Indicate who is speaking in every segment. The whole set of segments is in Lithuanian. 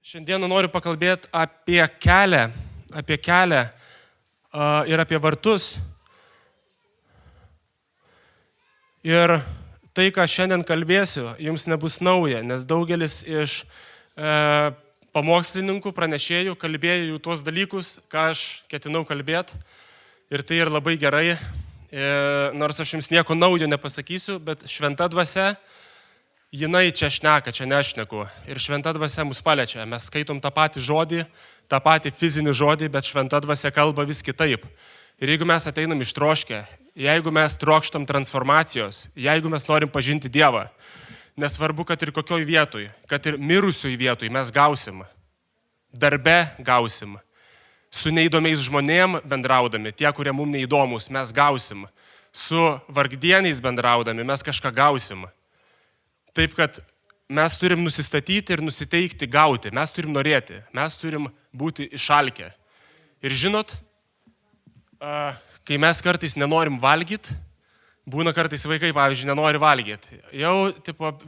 Speaker 1: Šiandieną noriu pakalbėti apie kelią ir apie vartus. Ir tai, ką šiandien kalbėsiu, jums nebus nauja, nes daugelis iš pamokslininkų, pranešėjų kalbėjo jau tuos dalykus, ką aš ketinau kalbėti. Ir tai ir labai gerai, nors aš jums nieko naujo nepasakysiu, bet šventa dvasia, jinai čia šneka, čia nešneku. Ir šventa dvasia mus paliečia. Mes skaitom tą patį žodį, tą patį fizinį žodį, bet šventa dvasia kalba vis kitaip. Ir jeigu mes ateinam ištroškę, jeigu mes trokštam transformacijos, jeigu mes norim pažinti Dievą, nesvarbu, kad ir kokioj vietoj, kad ir mirusioj vietoj mes gausim, darbe gausim, su neįdomiais žmonėm bendraudami, tie, kurie mums neįdomus, mes gausim, su vargdieniais bendraudami mes kažką gausim. Taip, kad mes turim nusistatyti ir nusiteikti gauti, mes turim norėti, mes turim būti išalkę. Ir žinot, kai mes kartais nenorim valgyti, būna kartais vaikai, pavyzdžiui, nenori valgyti. Jau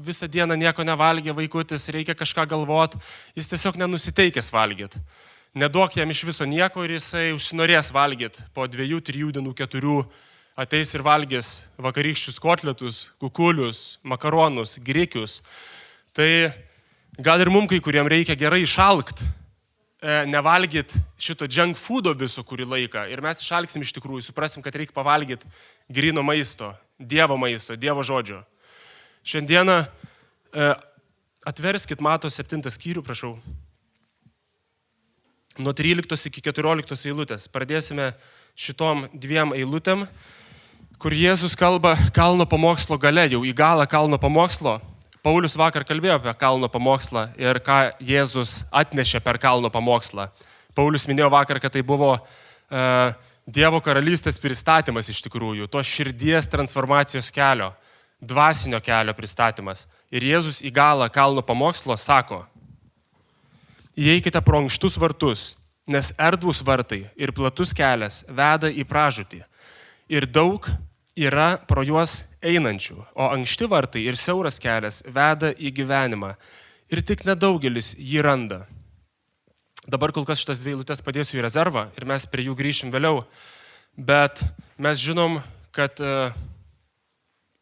Speaker 1: visą dieną nieko nevalgė vaikutis, reikia kažką galvoti, jis tiesiog nenusiteikęs valgyti. Neduok jam iš viso nieko ir jisai užsinorės valgyti. Po 2, 3 dienų, 4 ateis ir valgys vakarykščius kotletus, kukulius, makaronus, grikius. Tai gal ir mums kai kuriem reikia gerai išalkti, nevalgyti šito junk foodo viso kurį laiką. Ir mes išalksim iš tikrųjų, suprasim, kad reikia pavalgyti gryno maisto, Dievo žodžio. Šiandieną atverskit Mato 7 skyrių, prašau. Nuo 13 iki 14 eilutės. Pradėsime šitom 2 eilutėm, kur Jėzus kalba kalno pamokslo gale, jau į galą kalno pamokslo. Paulius vakar kalbėjo apie kalno pamokslą ir ką Jėzus atnešė per kalno pamokslą. Paulius minėjo vakar, kad tai buvo Dievo karalystės pristatymas iš tikrųjų, to širdies transformacijos kelio, dvasinio kelio pristatymas. Ir Jėzus į galą kalno pamokslo sako: įeikite pro ankštus vartus, nes erdvūs vartai ir platus kelias veda į pražūtį. Ir daug yra pro juos einančių, o ankšti vartai ir siauras kelias veda į gyvenimą. Ir tik nedaugelis jį randa. Dabar kol kas šitas 2 eilutes padėsiu į rezervą ir mes prie jų grįšim vėliau. Bet mes žinom, kad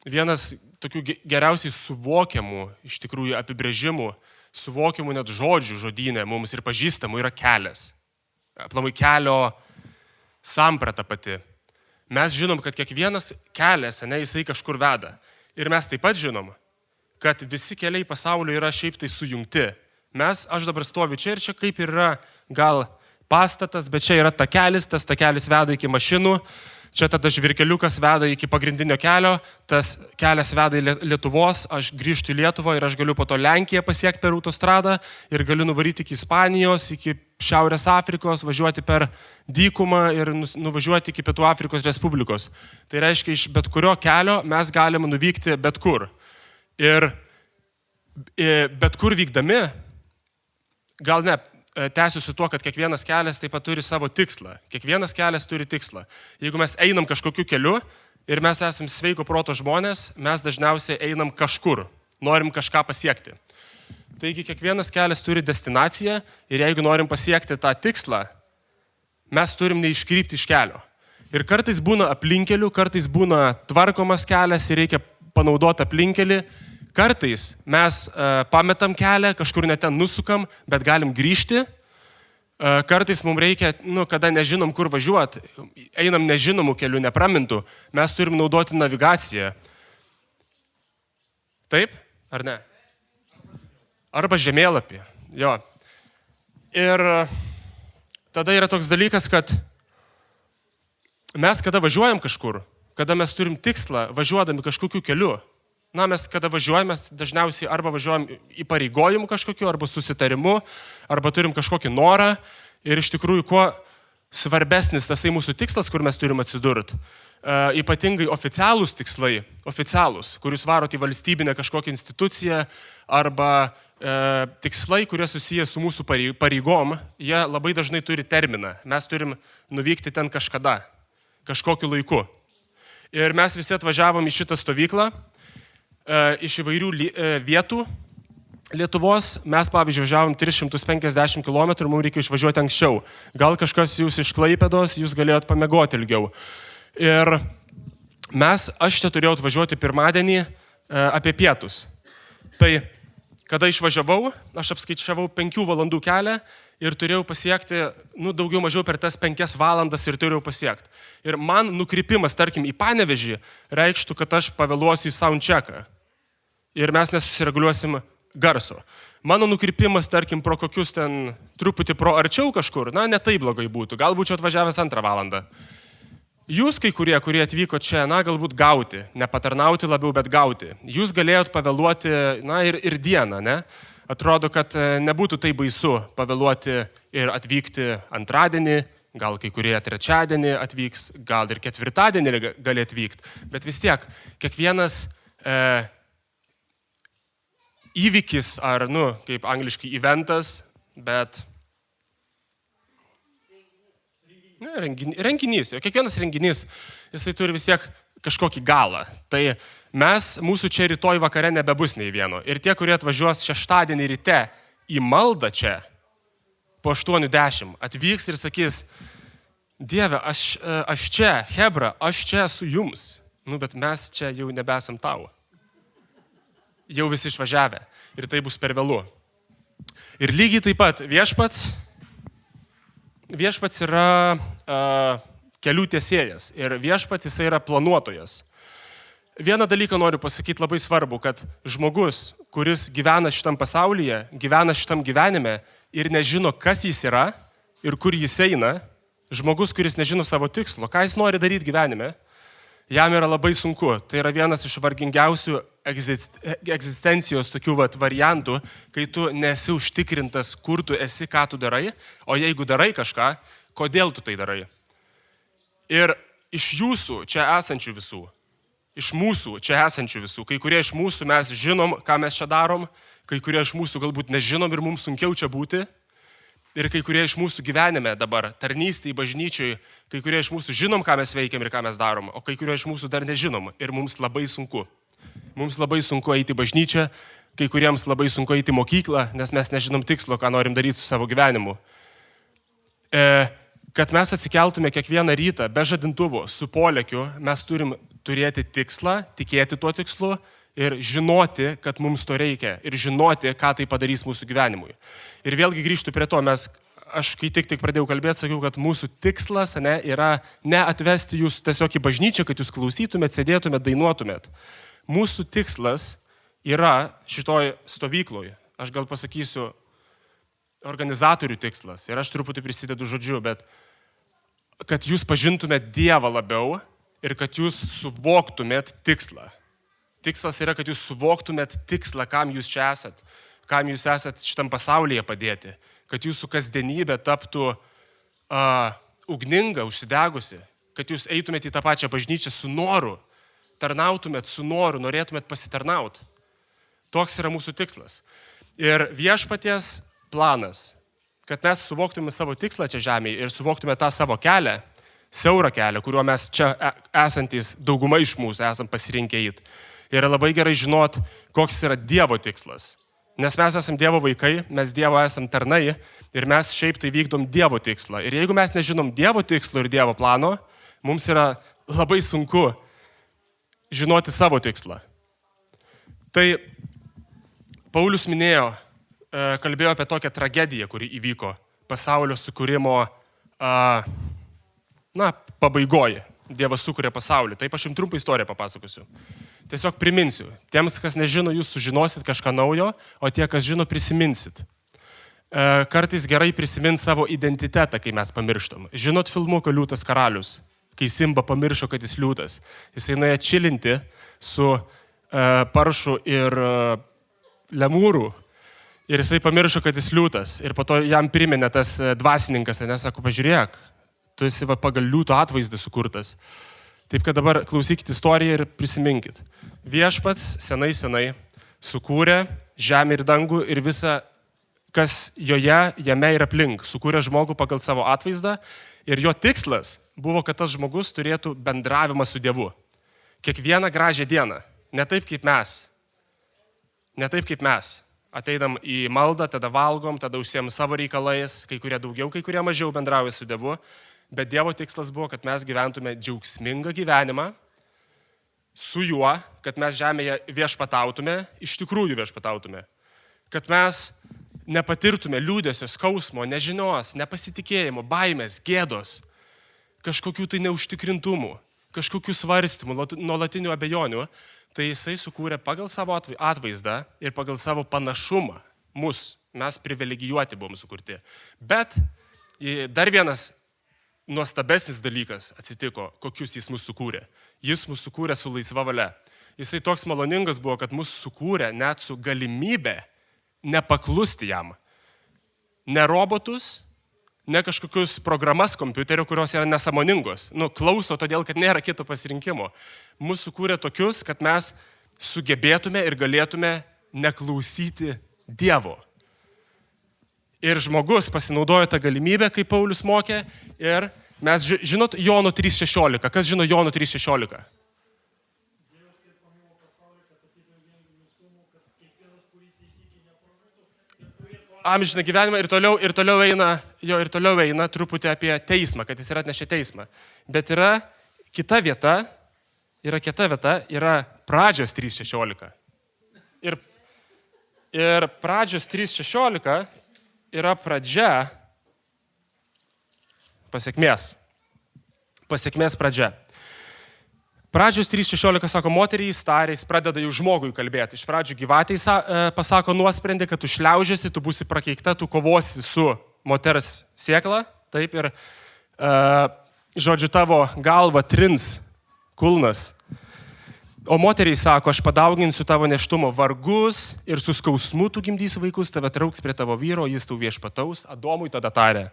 Speaker 1: vienas tokių geriausiai suvokiamų, iš tikrųjų apibrėžimų, suvokiamų net žodžių žodyne mums ir pažįstamų yra kelias. Aplamai kelio samprata pati. Mes žinom, kad kiekvienas kelias, jisai kažkur veda. Ir mes taip pat žinom, kad visi keliai pasaulio yra šiaip tai sujungti. Aš dabar stoviu čia ir čia kaip ir yra gal pastatas, bet čia yra takelis, tas takelis veda iki mašinų, čia tada žvirkeliukas veda iki pagrindinio kelio, tas kelias veda į Lietuvos, aš grįžtu į Lietuvą ir aš galiu po to Lenkiją pasiekti per autostradą ir galiu nuvaryti iki Ispanijos, iki Šiaurės Afrikos, važiuoti per dykumą ir nuvažiuoti iki Pietų Afrikos Respublikos. Tai reiškia, iš bet kurio kelio mes galime nuvykti bet kur. Ir bet kur vykdami, gal ne, tęsiu su tuo, kad kiekvienas kelias taip pat turi savo tikslą. Kiekvienas kelias turi tikslą. Jeigu mes einam kažkokiu keliu ir mes esam sveiko proto žmonės, mes dažniausiai einam kažkur, norim kažką pasiekti. Taigi kiekvienas kelias turi destinaciją ir jeigu norim pasiekti tą tikslą, mes turim neiškrypti iš kelio. Ir kartais būna aplinkelių, kartais būna tvarkomas kelias ir reikia panaudoti aplinkelį. Kartais mes pametam kelią, kažkur net ten nusukam, bet galim grįžti. Kartais mums reikia, kada nežinom, kur važiuoti, einam nežinomų kelių, nepramintų, mes turim naudoti navigaciją. Taip? Ar ne? Arba žemėlapį. Jo. Ir tada yra toks dalykas, kad mes kada važiuojam kažkur, kada mes turim tikslą važiuodami kažkokiu keliu, mes kada važiuojame, dažniausiai arba važiuojam įpareigojimu kažkokiu, arba susitarimu, arba turim kažkokį norą. Ir iš tikrųjų, kuo svarbesnis tasai mūsų tikslas, kur mes turim atsidurti, ypatingai oficialūs tikslai, kur jūs varot į valstybinę kažkokią instituciją, arba tikslai, kurie susiję su mūsų pareigom, jie labai dažnai turi terminą. Mes turim nuvykti ten kažkada, kažkokiu laiku. Ir mes visi atvažiavom į šitą stovyklą iš įvairių vietų Lietuvos mes, pavyzdžiui, važiavom 350 km, mums reikia išvažiuoti anksčiau. Gal kažkas jūs iš Klaipėdos, jūs galėjot pamiegoti ilgiau. Ir aš čia turėjau atvažiuoti pirmadienį apie pietus. Tai, kada išvažiavau, aš apskaičiavau 5 valandų kelią ir turėjau pasiekti, daugiau mažiau per tas 5 valandas ir turėjau pasiekti. Ir man nukrypimas, tarkim, į Panevėžį reikštų, kad aš pavėluosiu į soundchecką. Ir mes nesusireguliuosim garso. Mano nukrypimas, tarkim, pro kokius ten truputį pro arčiau kažkur, ne taip blogai būtų. Gal būčiau atvažiavęs 2 valandą. Jūs, kai kurie atvyko čia, galbūt gauti, nepatarnauti labiau, bet gauti. Jūs galėjot pavėluoti, ir dieną, ne? Atrodo, kad nebūtų tai baisu pavėluoti ir atvykti antradienį, gal kai kurie trečiadienį atvyks, gal ir ketvirtadienį gali atvykti. Bet vis tiek, kiekvienas įvykis ar, kaip angliškai eventas, bet renginys, kiekvienas renginys, jisai turi vis tiek kažkokį galą. Tai mūsų čia rytoj vakare nebebus nei vieno. Ir tie, kurie atvažiuos šeštadienį ryte į maldą čia, po 8:10, atvyks ir sakys, Dieve, aš čia, Hebra, aš čia esu jums. Bet mes čia jau nebesam tau. Jau visi išvažiavę. Ir tai bus per vėlu. Ir lygiai taip pat viešpats yra kelių tiesėjas ir viešpats jisai yra planuotojas. Vieną dalyką noriu pasakyti labai svarbu, kad žmogus, kuris gyvena šitam pasaulyje, gyvena šitam gyvenime ir nežino, kas jis yra ir kur jis eina, žmogus, kuris nežino savo tikslo, ką jis nori daryti gyvenime, jam yra labai sunku. Tai yra vienas iš vargingiausių egzistencijos tokių variantų, kai tu nesi užtikrintas, kur tu esi, ką tu darai, o jeigu darai kažką, kodėl tu tai darai. Ir iš jūsų čia esančių visų, iš mūsų čia esančių visų, kai kurie iš mūsų mes žinom, ką mes čia darom, kai kurie iš mūsų galbūt nežinom ir mums sunkiau čia būti, ir kai kurie iš mūsų gyvenime dabar, tarnystėje, bažnyčiai, kai kurie iš mūsų žinom, ką mes veikiam ir ką mes darom, o kai kurie iš mūsų dar nežinom ir mums labai sunku. Mums labai sunku eiti į bažnyčią, kai kuriems labai sunku eiti į mokyklą, nes mes nežinom tikslo, ką norim daryti su savo gyvenimu. Kad mes atsikeltume kiekvieną rytą be žadintuvo, su polėkiu, mes turim turėti tikslą, tikėti tuo tikslu ir žinoti, kad mums to reikia ir žinoti, ką tai padarys mūsų gyvenimui. Ir vėlgi grįžtu prie to, aš kai tik pradėjau kalbėti, sakiau, kad mūsų tikslas yra ne atvesti jūs tiesiog į bažnyčią, kad jūs klausytumėt, sėdėtumėt, dainuotumėt. Mūsų tikslas yra šitoj stovykloje. Aš gal pasakysiu organizatorių tikslas ir aš truputį prisidedu žodžiu, bet kad jūs pažintumėt Dievą labiau ir kad jūs suvoktumėt tikslą. Tikslas yra, kad jūs suvoktumėt tikslą, kam jūs čia esat, kam jūs esat šitam pasaulyje padėti, kad jūsų kasdienybė taptų ugninga, užsidegusi, kad jūs eitumėt į tą pačią bažnyčią su noru, tarnautumėt su noru, norėtumėt pasitarnauti. Toks yra mūsų tikslas. Ir viešpaties planas, kad mes suvoktume savo tikslą čia žemėje ir suvoktume tą savo kelią, siaurą kelią, kuriuo mes čia esantys dauguma iš mūsų esam pasirinkę eiti. Yra labai gerai žinot, koks yra Dievo tikslas. Nes mes esam Dievo vaikai, mes Dievo esam tarnai ir mes šiaip tai vykdom Dievo tikslą. Ir jeigu mes nežinom Dievo tikslo ir Dievo plano, mums yra labai sunku žinoti savo tikslą. Tai Paulius kalbėjo apie tokią tragediją, kuri įvyko pasaulio sukūrimo pabaigoje. Dievas sukūrė pasaulį. Taip aš jums trumpą istoriją papasakosiu. Tiesiog priminsiu. Tiems, kas nežino, jūs sužinosit kažką naujo, o tie, kas žino, prisiminsit. Kartais gerai prisiminti savo identitetą, kai mes pamirštam. Žinot filmuką Liūtas karalius, kai Simba pamiršo, kad jis liūtas. Jisai nuėjo čilinti su paršu ir lemūrų. Ir jisai pamiršo, kad jis liūtas. Ir po to jam priminė tas dvasininkas, nes sako, pažiūrėk, tu esi pagal liūto atvaizdą sukurtas. Taip, kad dabar klausykit istoriją ir prisiminkit. Viešpats senai sukūrė žemę ir dangų ir visą, kas jame ir aplink. Sukūrė žmogų pagal savo atvaizdą ir jo tikslas buvo, kad tas žmogus turėtų bendravimą su Dievu. Kiekvieną gražią dieną. Ne taip kaip mes. ateinam į maldą, tada valgom, tada užsiėm savo reikalais, kai kurie daugiau, kai kurie mažiau bendrauja su Dievu, bet Dievo tikslas buvo, kad mes gyventume džiaugsmingą gyvenimą su juo, kad mes žemėje viešpatautume, iš tikrųjų viešpatautume, kad mes nepatirtume liūdesio, skausmo, nežinios, nepasitikėjimo, baimės, gėdos, kažkokių tai neužtikrintumų, kažkokių svarstymų, nuolatinių abejonių, tai jisai sukūrė pagal savo atvaizdą ir pagal savo panašumą mus. Mes privilegijuoti buvom sukurti. Bet dar vienas nuostabesnis dalykas atsitiko, kokius jis mus sukūrė. Jis mus sukūrė su laisva valia. Jisai toks maloningas buvo, kad mus sukūrė net su galimybė nepaklusti jam. Ne robotus, ne kažkokius programas kompiuterio, kurios yra nesąmoningos. Klauso todėl, kad nėra kito pasirinkimo. Mūsų sukūrė tokius, kad mes sugebėtume ir galėtume neklausyti Dievo. Ir žmogus pasinaudojo tą galimybę, kaip Paulius mokė, ir mes žinot Jono 3.16. Kas žino Jono 3.16? Amžiną gyvenimą ir toliau eina truputį apie teismą, kad jis yra atnešė teismą. Bet yra kita vieta, yra Pradžios 3.16. Ir Pradžios 3.16 yra pradžia pasiekmės pradžia. Pradžios 3.16 sako, moteriai tarė, jis pradeda jau žmogui kalbėti. Iš pradžių gyvatei pasako nuosprendį, kad tu šliaužiasi, tu būsi prakeikta, tu kovosi su moters sėkla. Taip, ir žodžiu, tavo galva trins kulnas. O moteriai sako, aš padauginsiu tavo neštumo vargus ir su skausmu tu gimdysi vaikus, tave trauks prie tavo vyro, jis tau viešpataus. Adomui tada tarė.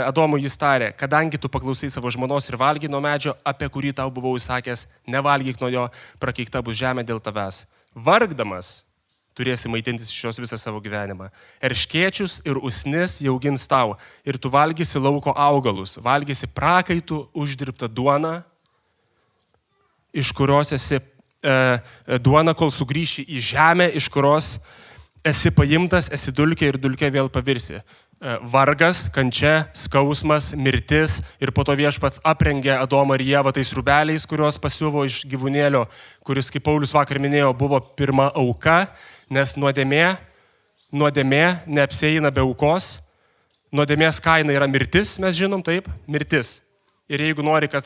Speaker 1: Adomui jis tarė, kadangi tu paklausai savo žmonos ir valgy nuo medžio, apie kurį tau buvau įsakęs, nevalgyk nuo jo, prakeikta bus žemė dėl tavęs. Vargdamas turėsi maitintis iš jos visą savo gyvenimą. Erškėčius ir usnis jau gins tau ir tu valgysi lauko augalus, valgysi prakaitų uždirbtą duoną, iš kurios esi duona, kol sugrįši į žemę, iš kurios esi paimtas, esi dulkė ir dulkė vėl pavirsi. Vargas, kančia, skausmas, mirtis ir po to viešpats aprengė Adomą ir Ievą tais rūbeliais, kuriuos pasiuvo iš gyvūnėlio, kuris, kaip Paulius vakar minėjo, buvo pirma auka, nes nuodėmė neapsieina be aukos. Nuodėmės kaina yra mirtis, mes žinom, taip, mirtis. Ir jeigu nori, kad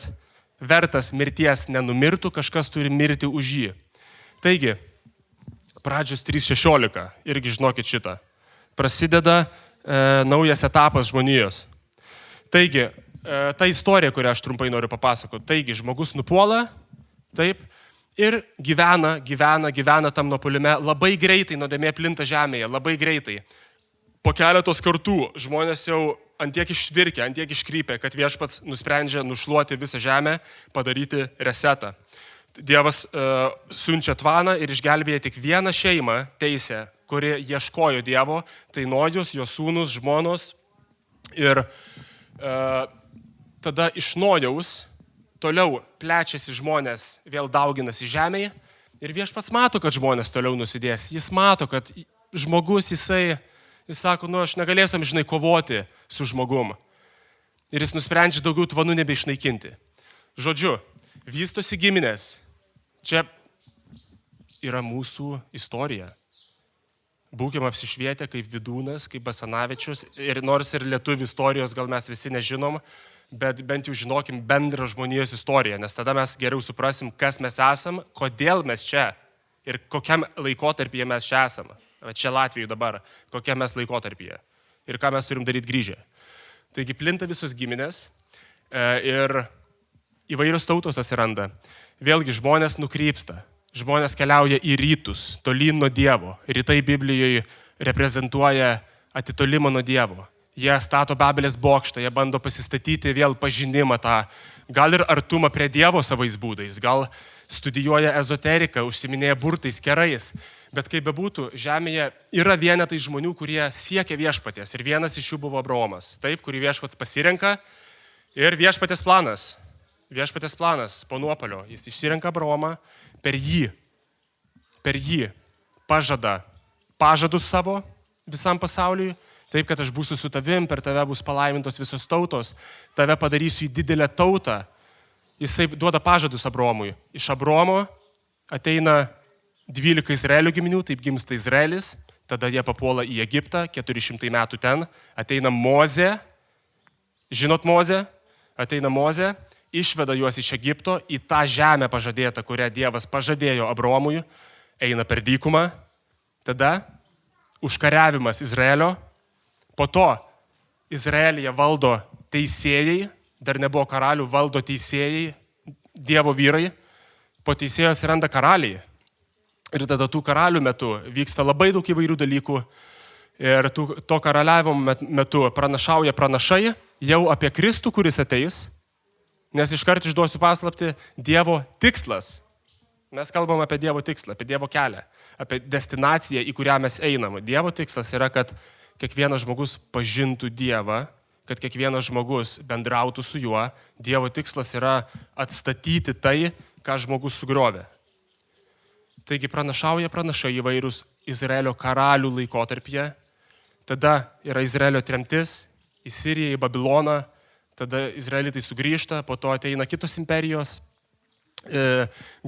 Speaker 1: vertas mirties nenumirtų, kažkas turi mirti už jį. Taigi, Pradžios 3.16, irgi žinokit šitą, prasideda naujas etapas žmonijos. Taigi, ta istorija, kurią aš trumpai noriu papasakoti, taigi, žmogus nupuola, taip, ir gyvena tam nuopuolime, labai greitai nuodėmė plinta žemėje, labai greitai. Po keletos kartų žmonės jau antiek išvirkė, antiek iškrypė, kad viešpats nusprendžia nušluoti visą žemę, padaryti resetą. Dievas siunčia tvaną ir išgelbėja tik vieną šeimą teisę, kuri ieškojo Dievo, tai Nojus, jo sūnus, žmonos. Ir tada iš Nojaus toliau plečiasi žmonės, vėl dauginasi žemėje ir viešpats mato, kad žmonės toliau nusidės. Jis mato, kad žmogus jis sako, aš negalėsiu amžinai kovoti su žmogum. Ir jis nusprendžia daugiau tvanų nebeišnaikinti. Žodžiu, vystosi giminės. Čia yra mūsų istorija. Būkime apsišvietę kaip Vidūnas, kaip Basanavičius. Ir nors ir lietuvių istorijos gal mes visi nežinom, bet bent jau žinokim bendrą žmonijos istoriją, nes tada mes geriau suprasim, kas mes esam, kodėl mes čia ir kokiam laikotarpyje mes čia esame. Čia Latvijai dabar, kokie mes laikotarpyje ir ką mes turim daryti grįžę. Taigi plinta visos giminės ir įvairios tautos atsiranda. Vėlgi žmonės nukrypsta, žmonės keliauja į rytus, tolyn nuo Dievo. Rytai Biblijoje reprezentuoja atitolimą nuo Dievo. Jie stato Babelės bokštą, jie bando pasistatyti vėl pažinimą tą, gal ir artumą prie Dievo savais būdais, gal studijuoja ezoteriką, užsiminėja burtais, kerais. Bet kaip bebūtų, žemėje yra vienetai žmonių, kurie siekia viešpaties. Ir vienas iš jų buvo Abraomas, taip, kurį viešpats pasirenka. Ir viešpaties planas po nuopuolio. Jis išsirenka Abraomą, per jį pažada pažadus savo visam pasauliui, taip, kad aš būsiu su tavim, per tave bus palaimintos visos tautos, tave padarysiu į didelę tautą. Jisai duoda pažadus Abromui. Iš Abromo ateina 12 Izraelio giminių, taip gimsta Izraelis, tada jie papuola į Egiptą, 400 metų ten, ateina Mozė, žinot Mozė, ateina Mozė, išveda juos iš Egipto į tą žemę pažadėtą, kurią Dievas pažadėjo Abromui, eina per dykumą, tada užkariavimas Izraelio, po to Izraelyje valdo teisėjai, dar nebuvo karalių, valdo teisėjai, Dievo vyrai, po teisėjo atsiranda karaliai. Ir tada tų karalių metu vyksta labai daug įvairių dalykų ir to karaliavimo metu pranašauja pranašai jau apie Kristų, kuris ateis, nes iškart išduosiu paslaptį, Dievo tikslas. Mes kalbam apie Dievo tikslą, apie Dievo kelią, apie destinaciją, į kurią mes einam. Dievo tikslas yra, kad kiekvienas žmogus pažintų Dievą, kad kiekvienas žmogus bendrautų su juo. Dievo tikslas yra atstatyti tai, ką žmogus sugriovė. Taigi pranašauja pranašai įvairūs Izraelio karalių laikotarpyje, tada yra Izraelio tremtis į Siriją, į Babiloną, tada Izraelitai sugrįžta, po to ateina kitos imperijos,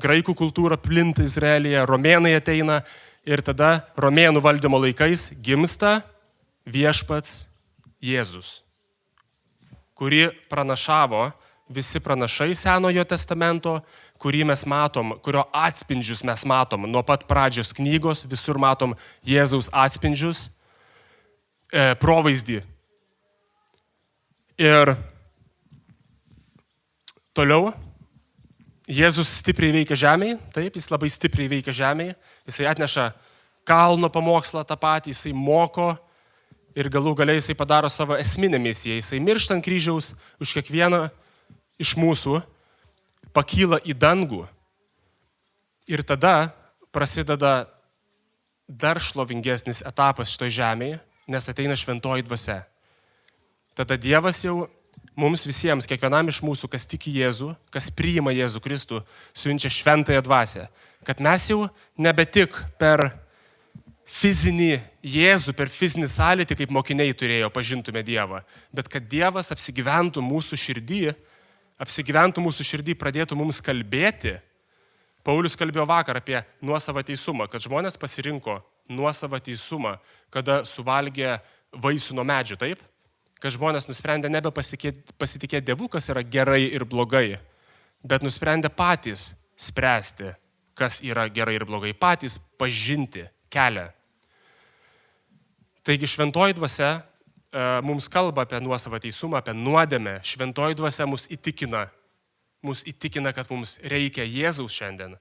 Speaker 1: graikų kultūra plinta Izraelyje, romėnai ateina ir tada romėnų valdymo laikais gimsta viešpats Jėzus, kurį pranašavo visi pranašai Senojo testamento, kurį mes matom, kurio atspindžius mes matom nuo pat pradžios knygos, visur matom Jėzaus atspindžius, provaizdį. Ir toliau Jėzus stipriai veikia žemėje, taip, jis labai stipriai veikia žemėje, jisai atneša kalno pamokslą tą patį, jisai moko ir galų galiai jisai padaro savo esminę misiją, jisai miršta ant kryžiaus už kiekvieną iš mūsų, pakyla į dangų ir tada prasideda dar šlovingesnis etapas šitoj žemėje, nes ateina šventoji dvasia. Tada Dievas jau mums visiems, kiekvienam iš mūsų, kas tiki Jėzų, kas priima Jėzų Kristų, siunčia šventąją dvasią, kad mes jau nebe tik per fizinį Jėzų, per fizinį sąlytį, kaip mokiniai turėjo, pažintume Dievą, bet kad Dievas apsigyventų mūsų širdį, pradėtų mums kalbėti. Paulius kalbėjo vakar apie nuosavą teisumą, kad žmonės pasirinko nuosavą teisumą, kada suvalgė vaisių nuo medžių, taip? Kad žmonės nusprendė nebepasitikėti Dievu, kas yra gerai ir blogai, bet nusprendė patys spręsti, kas yra gerai ir blogai, patys pažinti kelią. Taigi šventoji dvasia mums kalba apie nuosavą teisumą, apie nuodėmę. Šventoji dvasia mus įtikina, kad mums reikia Jėzaus šiandien.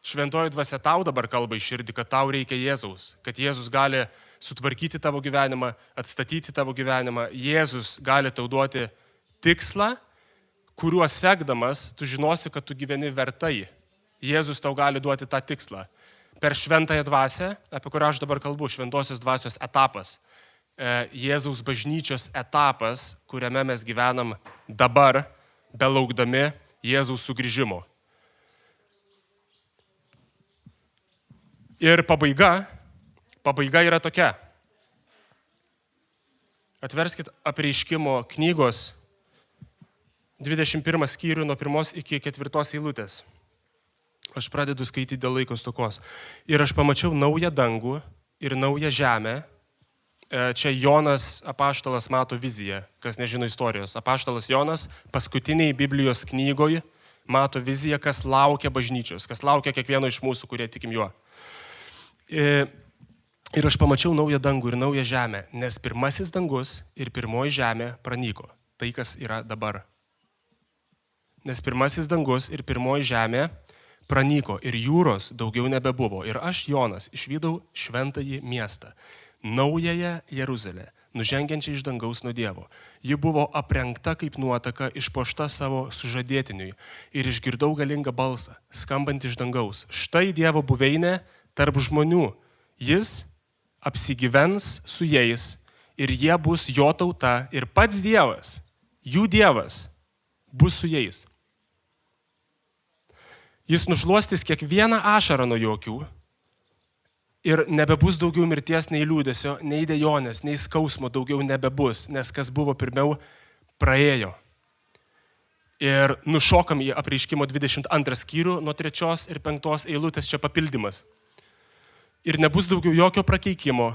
Speaker 1: Šventoji dvasia tau dabar kalba į širdį, kad tau reikia Jėzaus, kad Jėzus gali sutvarkyti tavo gyvenimą, atstatyti tavo gyvenimą. Jėzus gali tau duoti tikslą, kuriuo sekdamas tu žinosi, kad tu gyveni vertai. Jėzus tau gali duoti tą tikslą. Per šventąją dvasią, apie kurią aš dabar kalbu, šventosios dvasios etapas, Jėzaus bažnyčios etapas, kuriame mes gyvenam dabar, belaukdami Jėzaus sugrįžimo. Ir pabaiga yra tokia. Atverskit Apreiškimo knygos 21 skyrių nuo 1 iki 4 eilutės. Aš pradedu skaityti dėl laiko stokos. Ir aš pamačiau naują dangų ir naują žemę. Čia Jonas apaštalas mato viziją, kas nežino istorijos. Apaštalas Jonas paskutiniai Biblijos knygoje mato viziją, kas laukia bažnyčios, kas laukia kiekvieno iš mūsų, kurie tikim juo. Ir aš pamačiau naują dangų ir naują žemę, nes pirmasis dangus ir pirmoji žemė pranyko. Tai, kas yra dabar. Nes pirmasis dangus ir pirmoji žemė pranyko ir jūros daugiau nebebuvo. Ir aš, Jonas, išvydau šventąjį miestą, naująją Jeruzalę, nužengiančią iš dangaus nuo Dievo. Ji buvo aprengta kaip nuotaka, išpuošta savo sužadėtiniui. Ir išgirdau galingą balsą, skambant iš dangaus. Štai Dievo buveinė tarp žmonių. Jis apsigyvens su jais ir jie bus jo tauta ir pats Dievas, jų Dievas, bus su jais. Jis nušluostys kiekvieną ašarą nuo jų akių Ir nebebus daugiau mirties, nei liūdesio, nei dejonės, nei skausmo daugiau nebebus, nes kas buvo pirmiau, praėjo. Ir nušokam į Apreiškimo 22 skyrių nuo 3 ir 5 eilutės, čia papildymas. Ir nebus daugiau jokio prakeikimo.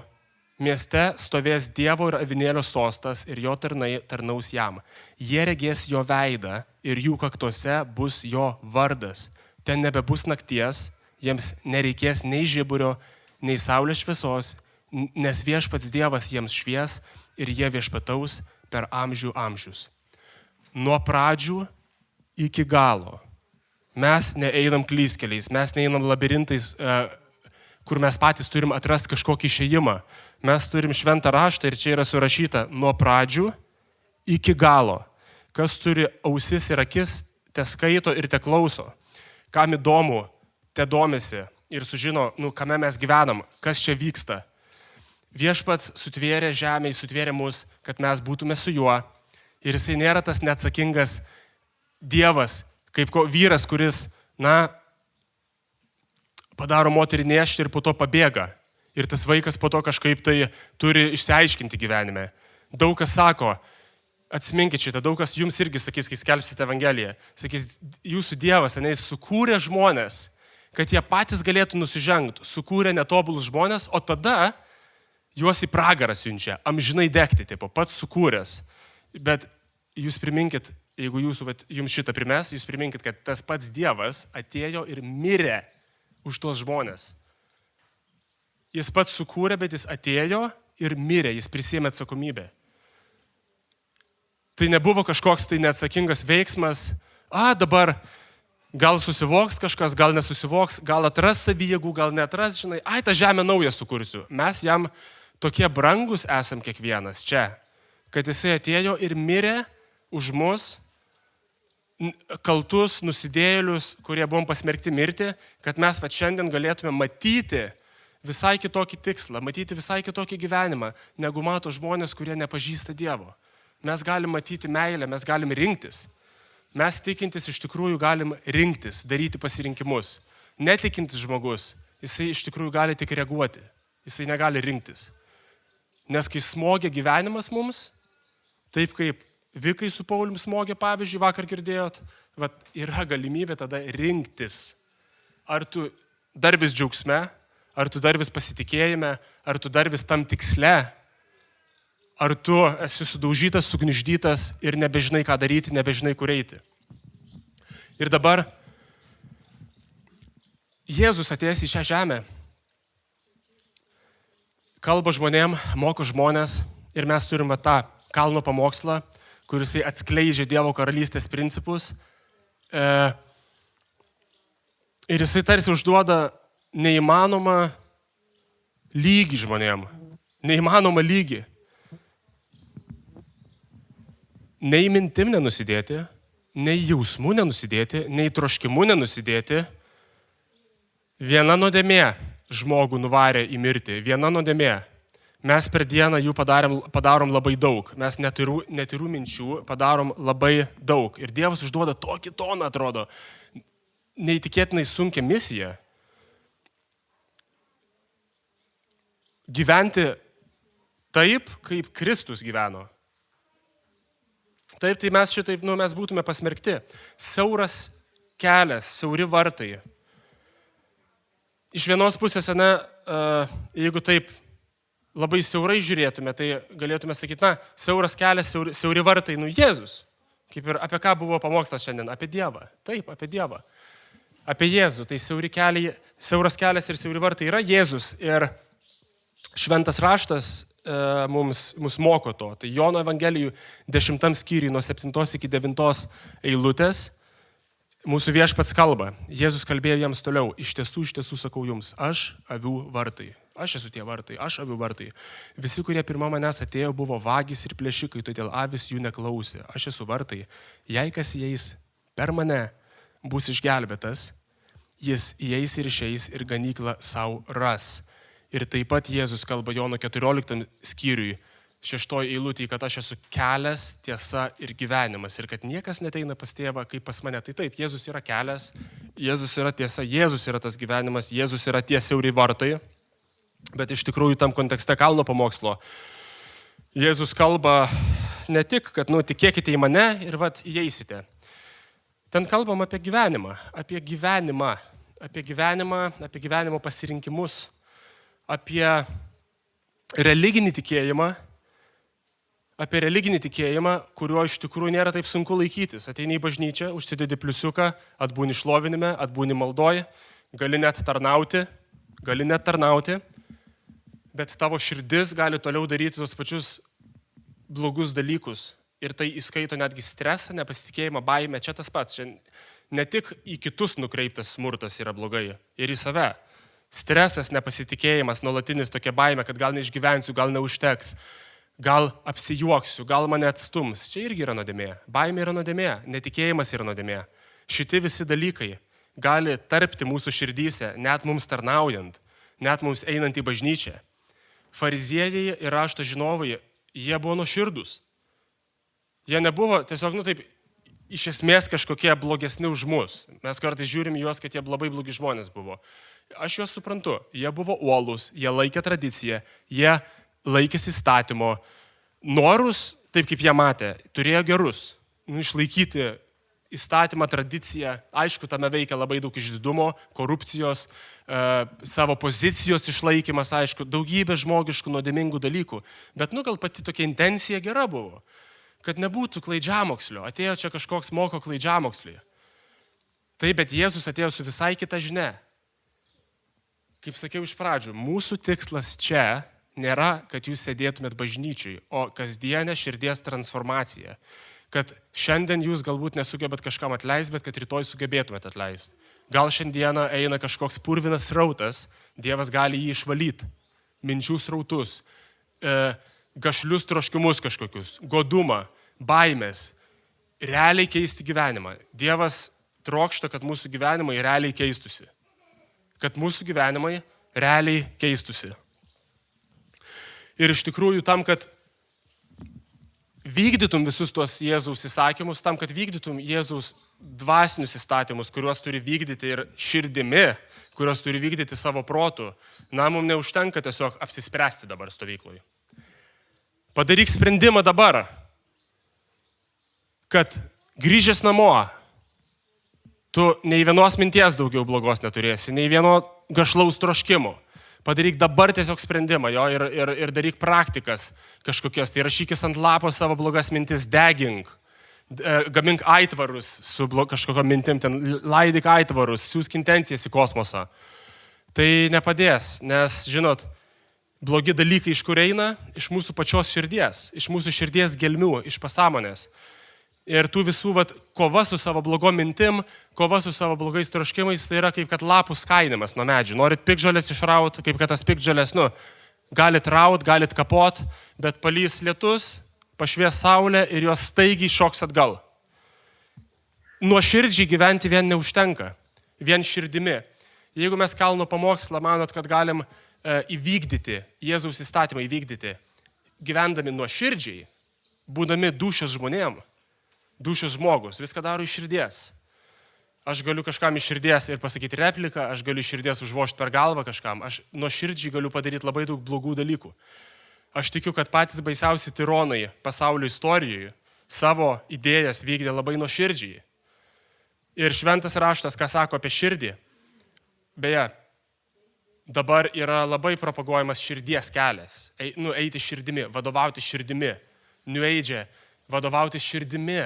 Speaker 1: Mieste stovės Dievo ir avinėlio sostas ir jo tarnai tarnaus jam. Jie regės jo veidą ir jų kaktuose bus jo vardas. Ten nebebus nakties, jiems nereikės nei žiburio, nei saulės šviesos, nes viešpats Dievas jiems švies ir jie viešpataus per amžių amžius. Nuo pradžių iki galo. Mes neeinam klystkeliais, mes neeinam labirintais, kur mes patys turim atrasti kažkokį išėjimą. Mes turim šventą raštą ir čia yra surašyta nuo pradžių iki galo. Kas turi ausis ir akis, te skaito ir te klauso. Kam įdomu, te domisi ir sužino, kame mes gyvenam, kas čia vyksta. Viešpats sutvėrė žemę, jis sutvėrė mus, kad mes būtume su juo. Ir jisai nėra tas neatsakingas Dievas, kaip vyras, kuris, padaro moterį nešti ir po to pabėga. Ir tas vaikas po to kažkaip tai turi išsiaiškinti gyvenime. Daug kas sako, atsiminkit šitą, daug kas jums irgi sakys, kai skelbsite Evangeliją. Sakys, jūsų Dievas, jis sukūrė žmonės, kad jie patys galėtų nusižengti. Sukūrė netobulus žmonės, o tada juos į pragarą siunčia. Amžinai degti, pats sukūręs. Bet jūs priminkit, jeigu jums šitą primes, jūs priminkit, kad tas pats Dievas atėjo ir mirė už tos žmonės. Jis pats sukūrė, bet jis atėjo ir mirė, jis prisėmė atsakomybę. Tai nebuvo kažkoks tai neatsakingas veiksmas, dabar gal susivoks kažkas, gal nesusivoks, gal atras savijėgų, gal neatras, tą žemę naują sukursiu. Mes jam tokie brangus esam kiekvienas čia, kad jisai atėjo ir mirė už mus, kaltus, nusidėjėlius, kurie buvom pasmerkti mirti, kad mes šiandien galėtume matyti visai kitokį tikslą, matyti visai kitokį gyvenimą, negu mato žmonės, kurie nepažįsta Dievo. Mes galim matyti meilę, mes galim rinktis. Mes tikintis iš tikrųjų galim rinktis, daryti pasirinkimus. Netikintis žmogus, jisai iš tikrųjų gali tik reaguoti, jisai negali rinktis. Nes kai smogia gyvenimas mums, taip kaip Vikai su Paulium smogė, pavyzdžiui, vakar girdėjot, yra galimybė tada rinktis. Ar tu dar vis džiaugsme, ar tu dar vis pasitikėjime, ar tu dar vis tam tiksle, ar tu esi sudaužytas, sugniždytas ir nebežinai, ką daryti, nebežinai, kur eiti. Ir dabar Jėzus atėjęs į šią žemę, kalba žmonėm, moko žmonės ir mes turim tą kalno pamokslą, kuris atskleidžia Dievo karalystės principus. Ir jisai tarsi užduoda neįmanomą lygį žmonėm. Neįmanomą lygį. Nei mintim nenusidėti, nei jausmų nenusidėti, nei troškimu nenusidėti. Viena nuodėmė žmogų nuvarė į mirtį. Viena nuodėmė. Mes per dieną jų padarom labai daug. Mes netirų minčių padarom labai daug. Ir Dievas užduoda tokį toną, atrodo, neįtikėtinai sunkią misiją. Gyventi taip, kaip Kristus gyveno. Taip, tai mes šitaip, mes būtume pasmerkti. Siauras kelias, siauri vartai. Iš vienos pusės, jeigu taip labai siaurai žiūrėtume, tai galėtume sakyti, siauras kelias, siauri vartai, Jėzus. Kaip ir apie ką buvo pamokslas šiandien? Apie Dievą. Taip, apie Dievą. Apie Jėzų. Tai siauras kelias ir siauri vartai yra Jėzus. Ir šventas raštas mus moko to. Tai Jono Evangelijų 10 skyriui nuo 7 iki 9 eilutės mūsų viešpats kalba. Jėzus kalbėjo jiems toliau. Iš tiesų sakau jums, aš avių vartai. Aš esu tie vartai, aš avių vartai. Visi, kurie pirma manęs atėjo, buvo vagys ir plėšikai, todėl avis jų neklausė. Aš esu vartai. Jei kas įeis per mane, bus išgelbėtas, jis įeis ir išeis ir ganyklą savo ras. Ir taip pat Jėzus kalba Jono 14 skyriui, 6 eilutėje, kad aš esu kelias, tiesa ir gyvenimas. Ir kad niekas neteina pas tėvą kaip pas mane. Tai taip, Jėzus yra kelias, Jėzus yra tiesa, Jėzus yra tas gyvenimas, Jėzus yra tie siauri vartai. Bet iš tikrųjų tam kontekste kalno pamokslo Jėzus kalba ne tik, kad tikėkite į mane ir įeisite. Ten kalbam apie gyvenimą, apie gyvenimo pasirinkimus, apie religinį tikėjimą, kurio iš tikrųjų nėra taip sunku laikytis. Ateini į bažnyčią, užsidedi pliusiuką, atbūni šlovinime, atbūni maldoje, gali net tarnauti, bet tavo širdis gali toliau daryti tos pačius blogus dalykus. Ir tai įskaito netgi stresą, nepasitikėjimą, baimę. Čia tas pats. Čia ne tik į kitus nukreiptas smurtas yra blogai, ir į save. Stresas, nepasitikėjimas, nuolatinis tokia baimė, kad gal neišgyvensiu, gal neužteks, gal apsijuoksiu, gal mane atstums. Čia irgi yra nuodėmė. Baimė yra nuodėmė, netikėjimas yra nuodėmė. Šitie visi dalykai gali tarpti mūsų širdyse, net mums tarnaujant, net mums einant į bažnyčią. Fariziejai ir rašto žinovai, jie buvo nuoširdūs. Jie nebuvo tiesiog, taip, iš esmės kažkokie blogesni už mus. Mes kartais žiūrim juos, kad jie labai blogi žmonės buvo. Aš juos suprantu. Jie buvo uolūs, jie laikė tradiciją, jie laikėsi įstatymo. Norus, taip kaip jie matė, turėjo gerus. Išlaikyti įstatymą, tradiciją. Aišku, tame veikia labai daug išdidumo, korupcijos, savo pozicijos išlaikymas, aišku, daugybė žmogiškų nuodėmingų dalykų. Bet gal pati tokia intencija gera buvo. Kad nebūtų klaidžiamokslio. Atėjo čia kažkoks moko klaidžiamokslį. Taip, bet Jėzus atėjo su visai kita žinia. Kaip sakiau iš pradžių, mūsų tikslas čia nėra, kad jūs sėdėtumėt bažnyčiai, o kasdienė širdies transformacija. Kad šiandien jūs galbūt nesugebėt kažkam atleisti, bet kad rytoj sugebėtumėt atleisti. Gal šiandieną eina kažkoks purvinas srautas, Dievas gali jį išvalyti. Minčių srautus, gašlius troškimus kažkokius, godumą, baimės, realiai keisti gyvenimą. Dievas trokšta, kad mūsų gyvenimai realiai keistusi. Ir iš tikrųjų tam, kad vykdytum visus tuos Jėzaus įsakymus, tam, kad vykdytum Jėzaus dvasinius įstatymus, kuriuos turi vykdyti ir širdimi, kuriuos turi vykdyti savo protu, mums neužtenka tiesiog apsispręsti dabar stovykloje. Padaryk sprendimą dabar, kad grįžęs namo, tu nei vienos minties daugiau blogos neturėsi, nei vieno gašlaus troškimo. Padaryk dabar tiesiog sprendimą ir daryk praktikas kažkokias. Tai rašykis ant lapo savo blogas mintis, degink, gamink aitvarus su kažkokio mintim, ten laidyk aitvarus, siūsk intencijas į kosmosą. Tai nepadės, nes, žinot, blogi dalykai iš kur eina? Iš mūsų pačios širdies, iš mūsų širdies gelmių, iš pasąmonės. Ir tų visų kova su savo blogom mintim, kova su savo blogais troškimais, tai yra kaip kad lapų skainimas nuo medžių. Norit piktžolės išraut, kaip kad tas piktžolės, galit raut, galit kapot, bet palys lietus, pašvies saulė ir jos staigiai šoks atgal. Nuoširdžiai gyventi vien neužtenka, vien širdimi. Jeigu mes kalno pamokslą manot, kad galim įvykdyti, Jėzaus įstatymą įvykdyti, gyvendami nuoširdžiai, būdami dūšios žmonėm, dūšios žmogus, viską daro iš širdies. Aš galiu kažkam iš širdies ir pasakyti repliką, aš galiu iš širdies užvožti per galvą kažkam, aš nuoširdžiai galiu padaryti labai daug blogų dalykų. Aš tikiu, kad patys baisiausi tironai pasaulio istorijoje savo idėjas vykdė labai nuoširdžiai. Ir šventas raštas, ką sako apie širdį, beje, dabar yra labai propaguojamas širdies kelias, eiti širdimi, vadovauti širdimi, New Age, vadovauti širdimi.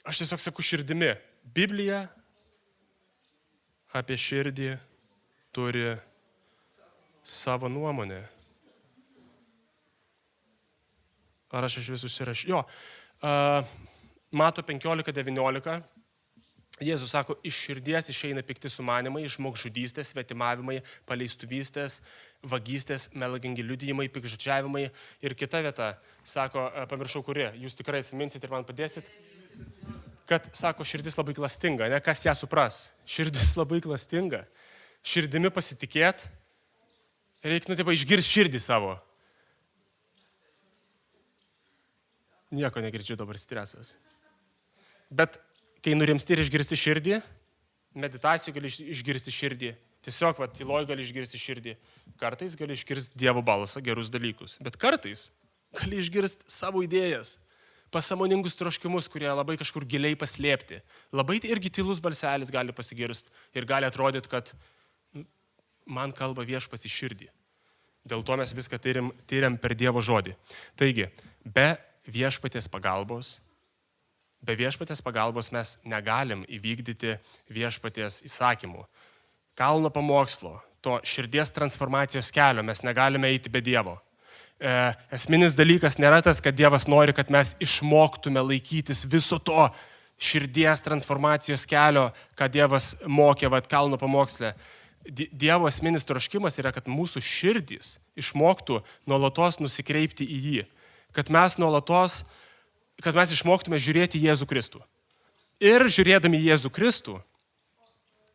Speaker 1: Aš tiesiog sakau širdimi. Biblija apie širdį turi savo nuomonę. Ar aš iš visų užsirašiau? Jo, Mato 15-19. Jėzus sako, iš širdies išeina pikti sumanimai, žmogžudystės, svetimavimai, paleistuvystės, vagystės, melagingi liudijimai, piktžodžiavimai. Ir kita vieta, sako, pamiršau kuri, jūs tikrai atsiminsit ir man padėsit, kad, sako, širdis labai klastinga, ne, kas ją supras. Širdis labai klastinga. Širdimi pasitikėt, reikia, išgirsti širdį savo. Nieko negirdžiu, dabar stresas. Bet kai nurimsti ir išgirsti širdį, meditacijų gali išgirsti širdį, Tiesiog, tyloj gali išgirsti širdį. Kartais gali išgirsti Dievo balsą, gerus dalykus. Bet kartais gali išgirsti savo idėjas, pasąmoningus troškimus, kurie labai kažkur giliai paslėpti. Labai irgi tylus balselis gali pasigirsti ir gali atrodyti, kad man kalba Viešpats į širdį. Dėl to mes viską tyriam per Dievo žodį. Taigi, be Viešpaties pagalbos mes negalim įvykdyti Viešpaties įsakymų. Kalno pamokslo, to širdies transformacijos kelio mes negalime eiti be Dievo. Esminis dalykas nėra tas, kad Dievas nori, kad mes išmoktume laikytis viso to širdies transformacijos kelio, ką Dievas mokė kalno pamoksle. Dievo esminis troškimas yra, kad mūsų širdys išmoktų nuolatos nusikreipti į jį. Kad mes išmoktume žiūrėti į Jėzų Kristų. Ir žiūrėdami į Jėzų Kristų,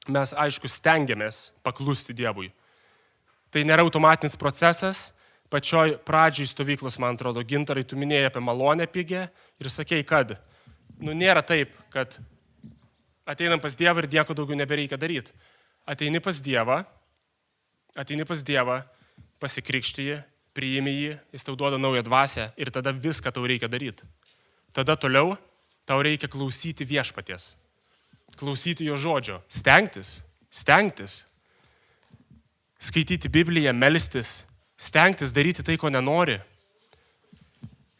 Speaker 1: mes, aišku, stengiamės paklusti Dievui. Tai nėra automatinis procesas. Pačioj pradžiai stovyklos, man atrodo, Gintarai, tu minėjai apie malonę pigę ir sakei, kad nėra taip, kad ateinam pas Dievą ir nieko daugiau nebereikia daryti. Ateini pas Dievą, pasikrikšti jį, priimi jį, jis tau duoda naują dvasią ir tada viską tau reikia daryti. Tada toliau tau reikia klausyti Viešpaties, klausyti jo žodžio, stengtis, skaityti Bibliją, melstis, stengtis daryti tai, ko nenori.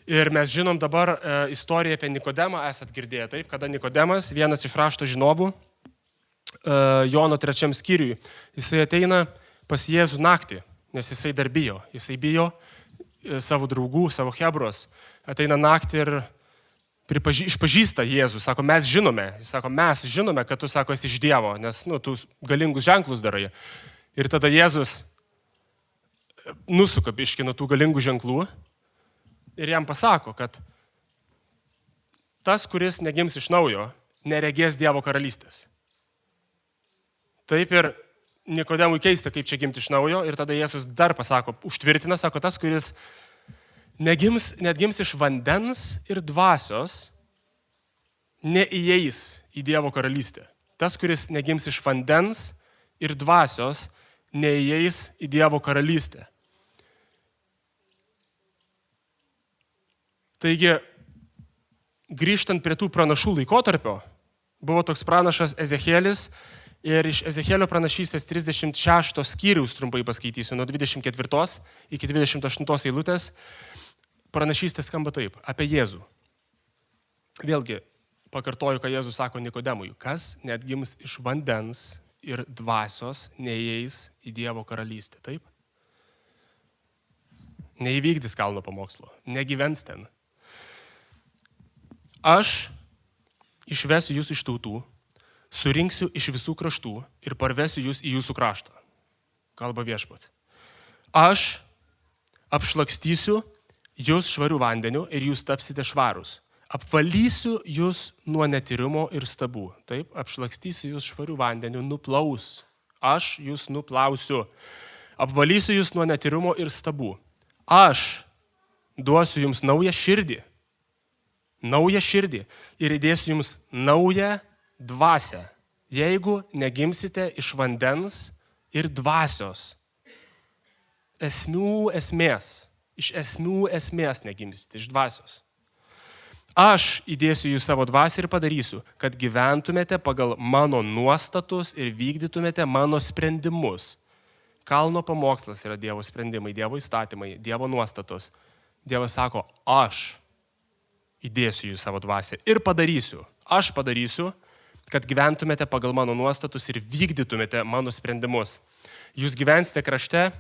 Speaker 1: Ir mes žinom dabar istoriją apie Nikodemą, esat girdėję, taip, kada Nikodemas, vienas iš rašto žinovų, Jono 3 skyriui, jisai ateina pas Jėzų naktį, nes jisai dar bijo. Jisai bijo savo draugų, savo hebros. Ateina naktį ir išpažįsta Jėzų. Sako, mes žinome, kad tu, sako, esi iš Dievo, nes tu galingus ženklus darai. Ir tada Jėzus nusuka biškį nuo tų galingų ženklų ir jam pasako, kad tas, kuris negims iš naujo, neregės Dievo karalystės. Taip ir Nikodemui keista, kaip čia gimti iš naujo, ir tada Jėzus dar pasako, užtvirtina, sako, tas, kuris neatgims iš vandens ir dvasios, neįeis į Dievo karalystę. Tas, kuris negims iš vandens ir dvasios, neįeis į Dievo karalystę. Taigi, grįžtant prie tų pranašų laikotarpio, buvo toks pranašas Ezechielis, ir iš Ezechielio pranašystės 36 skyriaus trumpai paskaitysiu, nuo 24 iki 28 eilutės, pranašystė skamba taip, apie Jėzų. Vėlgi, pakartoju, ką Jėzus sako Nikodemui, kas neatgims iš vandens ir dvasios, neįeis į Dievo karalystę, taip? Neįvykdys kalno pamokslo, negyvens ten. Aš išvesiu jūs iš tautų, surinksiu iš visų kraštų ir parvesiu jūs į jūsų kraštą. Kalba Viešpats. Aš apšlakstysiu jūs švarių vandenių ir jūs tapsite švarūs. Apvalysiu jūs nuo netyrimo ir stabų. Taip, apšlakstysiu jūs švarių vandenių, nuplaus. Aš jūs nuplausiu. Apvalysiu jūs nuo netyrimo ir stabų. Aš duosiu jums naują širdį ir įdėsiu jums naują dvasią, jeigu negimsite iš vandens ir dvasios. Iš esmių esmės negimsite, iš dvasios. Aš įdėsiu jų savo dvasią ir padarysiu, kad gyventumėte pagal mano nuostatus ir vykdytumėte mano sprendimus. Kalno pamokslas yra Dievo sprendimai, Dievo įstatymai, Dievo nuostatos. Dievas sako, aš įdėsiu jų savo dvasią ir padarysiu. Aš padarysiu, kad gyventumėte pagal mano nuostatus ir vykdytumėte mano sprendimus. Jūs gyvensite krašte,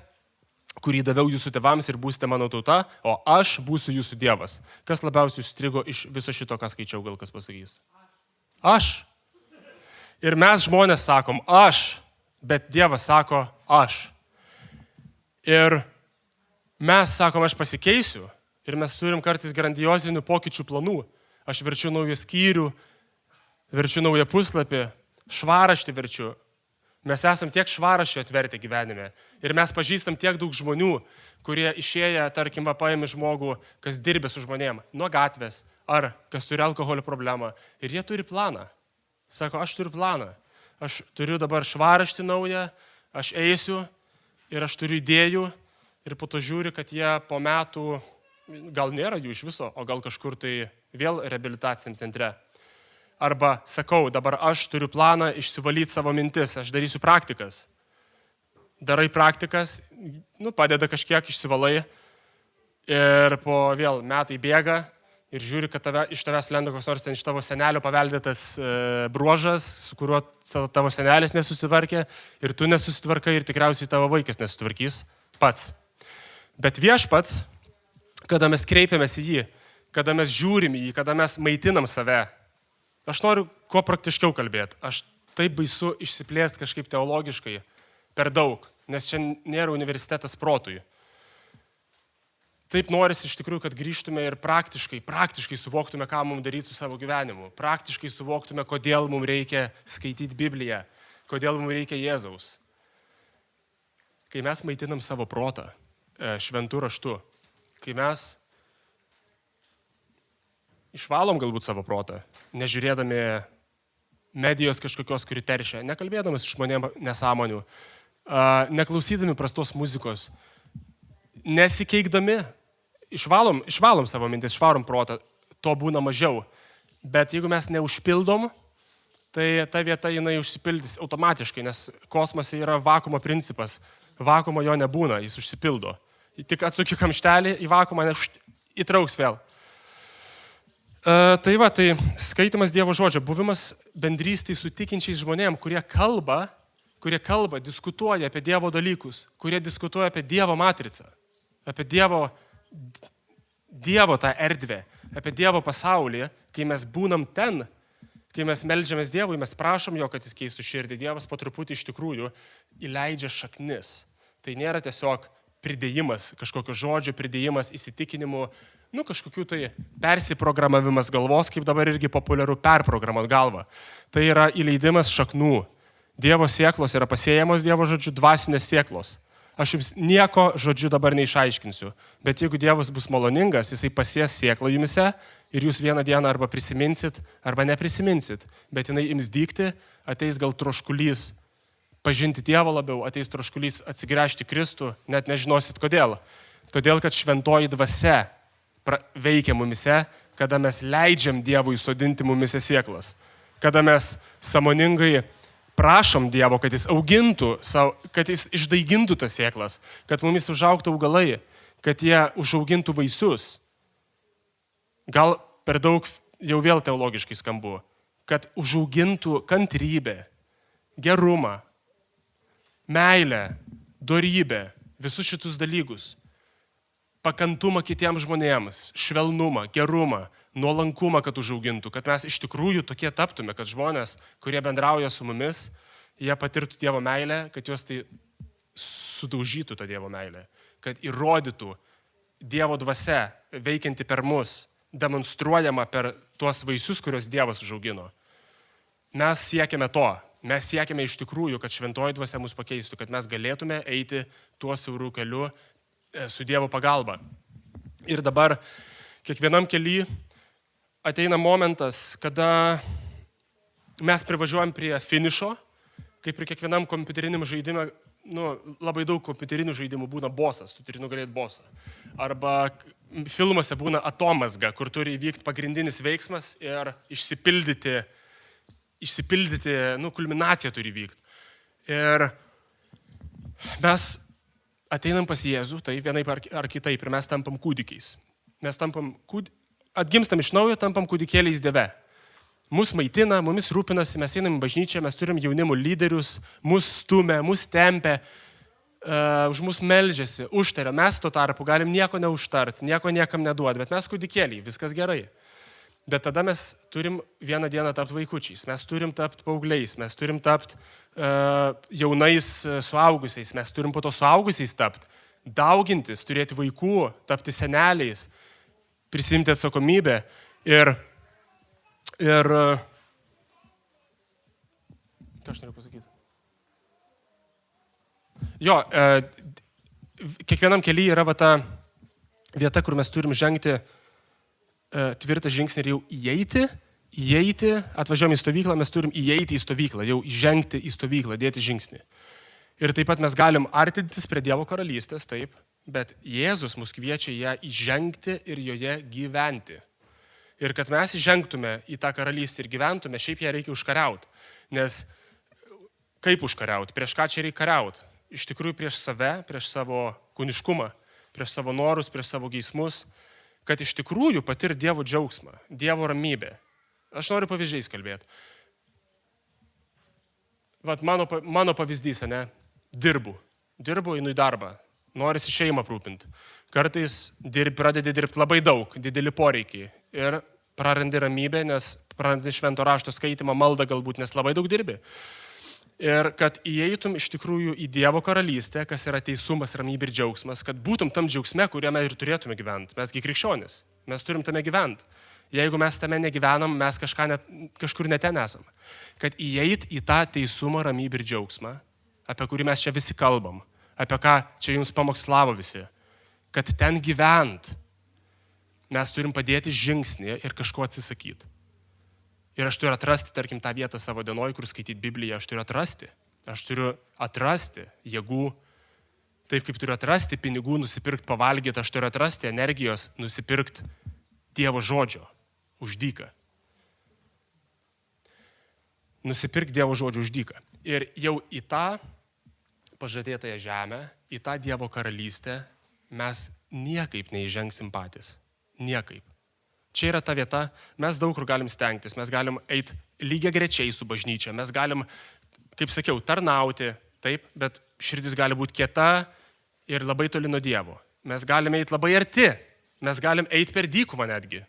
Speaker 1: kurį daviau jūsų tėvams ir būsite mano tauta, o aš būsiu jūsų Dievas. Kas labiausiai užstrigo iš viso šito, ką skaičiau, gal kas pasakys? Aš. Ir mes žmonės sakom, aš, bet Dievas sako, aš. Ir mes sakom, aš pasikeisiu. Ir mes turim kartais grandiozinių pokyčių planų. Aš verčiu naują skyrių, verčiu naują puslapį, švaraštį verčiu. Mes esam tiek švaraščio atvertę gyvenime. Ir mes pažįstam tiek daug žmonių, kurie išėję, tarkim, paėmė žmogų, kas dirbė su žmonėm, nuo gatvės, ar kas turi alkoholio problemą. Ir jie turi planą. Sako, aš turiu planą. Aš turiu dabar švaraštį naują, Aš eisiu ir aš turiu idėjų ir po to žiūri, kad jie po metų, gal nėra jų iš viso, o gal kažkur tai vėl reabilitaciniam centre. Arba sakau, dabar aš turiu planą išsivalyti savo mintis, aš darysiu praktikas. Darai praktikas, padeda kažkiek, išsivalai ir po vėl metai bėga ir žiūri, kad iš tavęs lenda koks nors ten iš tavo senelio paveldėtas bruožas, su kuriuo tavo senelis nesusitvarkė ir tu nesusitvarkai ir tikriausiai tavo vaikas nesusitvarkys pats. Bet Viešpats, kada mes kreipiamės į jį, kada mes žiūrim į jį, kada mes maitinam save, aš noriu kuo praktiškiau kalbėti. Aš taip baisu išsiplėsti kažkaip teologiškai per daug, nes čia nėra universitetas protui. Taip norisi iš tikrųjų, kad grįžtume ir praktiškai suvoktume, ką mums daryti su savo gyvenimu. Praktiškai suvoktume, kodėl mums reikia skaityti Bibliją, kodėl mums reikia Jėzaus. Kai mes maitinam savo protą šventų raštu, kai mes išvalom galbūt savo protą, nežiūrėdami medijos kažkokios, kuri teršia, nekalbėdamas žmonėm nesąmonių, neklausydami prastos muzikos, nesikeikdami, išvalom savo mintis, išvarom protą, to būna mažiau. Bet jeigu mes neužpildom, tai ta vieta jinai užsipildys automatiškai, nes kosmose yra vakuumo principas. Vakuumo jo nebūna, jis užsipildo. Tik atsuki kamštelį į vakuumą, įtrauks vėl. Tai skaitimas Dievo žodžio, buvimas bendrystėj su tikinčiais žmonėm, kurie kalba, diskutuoja apie Dievo dalykus, kurie diskutuoja apie Dievo matricą, apie Dievo tą erdvę, apie Dievo pasaulį, kai mes būnam ten, kai mes meldžiamės Dievui, mes prašom jo, kad jis keistų širdį. Dievas po truputį iš tikrųjų įleidžia šaknis. Tai nėra tiesiog pridėjimas, kažkokio žodžio pridėjimas, įsitikinimų, kažkokių tai persiprogramavimas galvos, kaip dabar irgi populiaru perprogramuoti galvą. Tai yra įleidimas šaknų. Dievo sėklos yra pasėjamos Dievo žodžiu, dvasinės sėklos. Aš jums nieko žodžiu dabar neišaiškinsiu, bet jeigu Dievas bus maloningas, jisai pasies sėklą jumise ir jūs vieną dieną arba prisiminsit, arba neprisiminsit, bet jinai ims dygti, ateis gal troškulys pažinti Dievą labiau, ateis troškulys atsigręžti Kristų, net nežinosit kodėl. Todėl, kad šventoji dvasia veikia mumise, kada mes leidžiam Dievui sodinti mumise sėklas, kada mes sąmoningai prašom Dievo, kad jis augintų, kad jis išdaigintų tas sėklas, kad mumis užaugtų augalai, kad jie užaugintų vaisius. Gal per daug jau vėl teologiškai skambu, kad užaugintų kantrybę, gerumą, meilę, dorybę, visus šitus dalykus. Pakantumą kitiems žmonėms, švelnumą, gerumą, nuolankumą, kad užaugintų, kad mes iš tikrųjų tokie taptume, kad žmonės, kurie bendrauja su mumis, jie patirtų Dievo meilę, kad juos tai sudaužytų tą Dievo meilę, kad įrodytų Dievo dvasia veikianti per mus, demonstruojama per tuos vaisius, kuriuos Dievas užaugino. Mes siekiame to. Mes siekiame iš tikrųjų, kad šventoji dvasia mus pakeistų, kad mes galėtume eiti tuo siauru keliu su Dievo pagalba. Ir dabar kiekvienam kely ateina momentas, kada mes privažiuojam prie finišo, kaip ir kiekvienam kompiuteriniam žaidime, labai daug kompiuterinių žaidimų būna bosas, tu turi nugalėti bosą. Arba filmuose būna atomazga, kur turi įvykti pagrindinis veiksmas ir išsipildyti, kulminacija turi vykti. Ir mes ateinam pas Jėzų, tai vienaip ar kitaip, ir mes tampam kūdikiais. Mes atgimstam iš naujo, tampam kūdikėliais Dieve. Mus maitina, mumis rūpinasi, mes einam į bažnyčią, mes turim jaunimo lyderius, mus stumia, mus tempia, už mus meldžiasi, užtaria. Mes tuo tarpu galim nieko neužtart, nieko niekam neduoti, bet mes kūdikėliai, viskas gerai. Bet tada mes turim vieną dieną tapti vaikučiais, mes turim tapti paaugliais, mes turim tapti jaunais suaugusiais, mes turim po to suaugusiais tapti, daugintis, turėti vaikų, tapti seneliais, prisimti atsakomybę ir ką aš noriu pasakyti? Jo, kiekvienam kely yra ta vieta, kur mes turim žengti tvirtą žingsnį ir jau įeiti, atvažiuojam į stovyklą, mes turim įeiti į stovyklą, jau žengti į stovyklą, dėti žingsnį. Ir taip pat mes galim artintis prie Dievo karalystės, taip, bet Jėzus mus kviečia ją įžengti ir joje gyventi. Ir kad mes įžengtume į tą karalystę ir gyventume, šiaip ją reikia užkariauti. Nes kaip užkariauti? Prieš ką čia reikia kariauti? Iš tikrųjų prieš save, prieš savo kūniškumą, prieš savo norus, prieš savo geismus, kad iš tikrųjų patir Dievo džiaugsmą, Dievo ramybę. Aš noriu pavyzdžiais kalbėti. Vat mano pavyzdys, ne? Dirbu, einu į darbą, norisi šeimą aprūpinti. Kartais pradedi dirbti labai daug, dideli poreikiai ir prarandi ramybę, nes prarandi švento rašto skaitymą, maldą galbūt, nes labai daug dirbi. Ir kad įeitum iš tikrųjų į Dievo karalystę, kas yra teisumas, ramybė ir džiaugsmas, kad būtum tam džiaugsme, kuriame ir turėtume gyventi. Mesgi krikščionis, mes turim tame gyventi. Jeigu mes tame negyvenam, mes kažkur neten esam. Kad įeit į tą teisumą, ramybę ir džiaugsmą, apie kurį mes čia visi kalbam, apie ką čia jums pamokslavo visi, kad ten gyvent, mes turim padėti žingsnį ir kažko atsisakyti. Ir aš turiu atrasti, tarkim, tą vietą savo dienoj, kur skaityti Bibliją, aš turiu atrasti jėgų, taip kaip turiu atrasti pinigų, nusipirkti, pavalgyti, aš turiu atrasti energijos, nusipirkti Dievo žodžio už dyką. Nusipirkti Dievo žodžio už dyką. Ir jau į tą pažadėtąją žemę, į tą Dievo karalystę mes niekaip neįžengsim patys. Niekaip. Čia yra ta vieta, mes daug kur galim stengtis, mes galim eiti lygiai grečiai su bažnyčia, mes galim, kaip sakiau, tarnauti, taip, bet širdis gali būti kieta ir labai toli nuo Dievo. Mes galim eiti labai arti, mes galim eiti per dykumą netgi.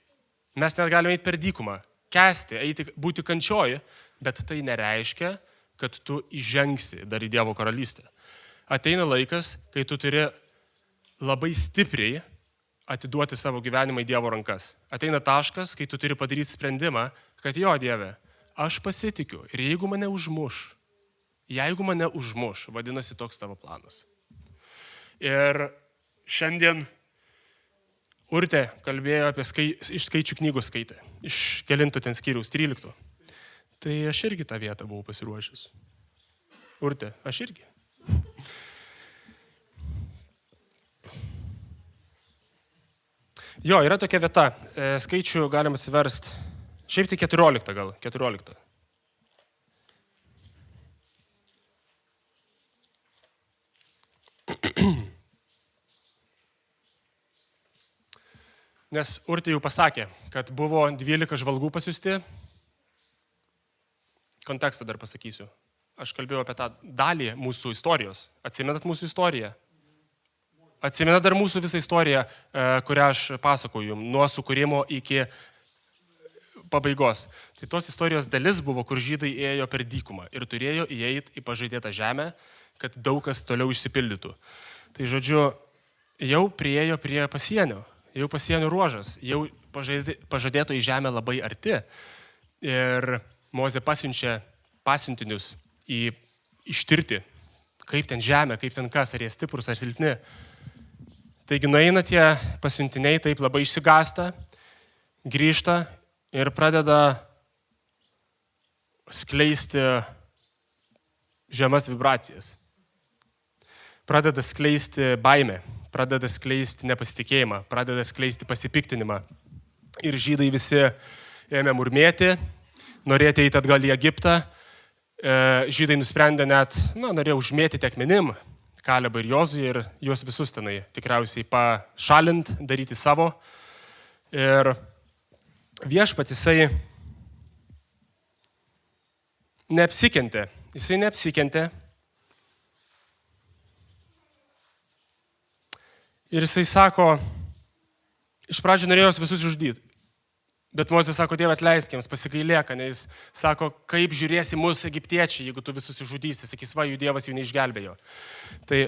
Speaker 1: Mes net galim eiti per dykumą, kęsti, būti kančioji, bet tai nereiškia, kad tu įžengsi dar į Dievo karalystę. Ateina laikas, kai tu turi labai stipriai atiduoti savo gyvenimą į Dievo rankas. Ateina taškas, kai tu turi padaryti sprendimą, kad jo, Dieve, aš pasitikiu ir jeigu mane užmuš, vadinasi toks tavo planas. Ir šiandien Urtė kalbėjo apie iš skaičių knygos skaitę, iš kelinto ten skyriaus 13. Tai aš irgi tą vietą buvau pasiruošęs. Urtė, aš irgi. Jo, yra tokia vieta, skaičių galim atsiversti, šiaip tai 14 gal, 14. Nes Urtė jau pasakė, kad buvo 12 žvalgų pasiųsti. Kontekstą dar pasakysiu. Aš kalbėjau apie tą dalį mūsų istorijos. Atsimenat mūsų istoriją? Atsimenat dar mūsų visą istoriją, kurią aš pasakoju, nuo sukūrimo iki pabaigos. Tai tos istorijos dalis buvo, kur žydai ėjo per dykumą ir turėjo įeiti į pažadėtą žemę, kad daug kas toliau išsipildytų. Tai žodžiu, jau priėjo prie pasienio. Jau pasienio ruožas, jau pažadėto į žemę labai arti. Ir Mozė pasiunčia pasiuntinius ištirti, kaip ten žemė, kaip ten kas, ar jie stiprus, ar silpni. Taigi nueina tie pasiuntiniai taip labai išsigąsta, grįžta ir pradeda skleisti žemas vibracijas. Pradeda skleisti baimę. Pradeda skleisti nepasitikėjimą, pradeda skleisti pasipiktinimą. Ir žydai visi ėmė murmėti, norėti eiti atgal į Egiptą. Žydai nusprendė net, norėjo užmėtyti akmenim Kalebą ir Jozuę ir juos visus tenai tikriausiai pašalint, daryti savo. Ir viešpats jisai neapsikentė. Ir jisai sako, iš pradžių norėjo visus žudyti. Bet Mozė sako, Dieve atleisk jiems, pasigailėk, nes jis sako, kaip žiūrėsi mus egiptiečiai, jeigu tu visus žudysi, sakys, va, jų Dievas jų neišgelbėjo. Tai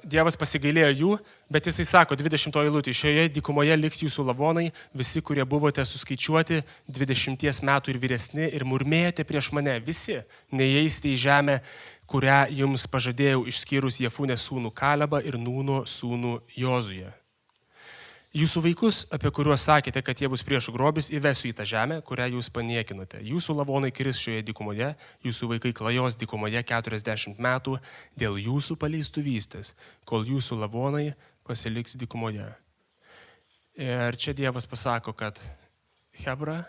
Speaker 1: Dievas pasigailėjo jų, bet jisai sako, 20 eilutė, šioje dykumoje liks jūsų lavonai, visi, kurie buvote suskaičiuoti 20 metų ir vyresni ir murmėjote prieš mane, visi, neįeisite į žemę, kurią jums pažadėjau išskyrus Jefunės sūnų Kalebą ir Nūno sūnų Jozuę. Jūsų vaikus, apie kuriuos sakėte, kad jie bus priešų grobis, įvesiu į tą žemę, kurią jūs paniekinote. Jūsų lavonai kris šioje dykumoje, jūsų vaikai klajos dykumoje 40 metų dėl jūsų paleistuvystės, kol jūsų lavonai pasiliks dykumoje. Ir čia Dievas pasako, kad Hebra,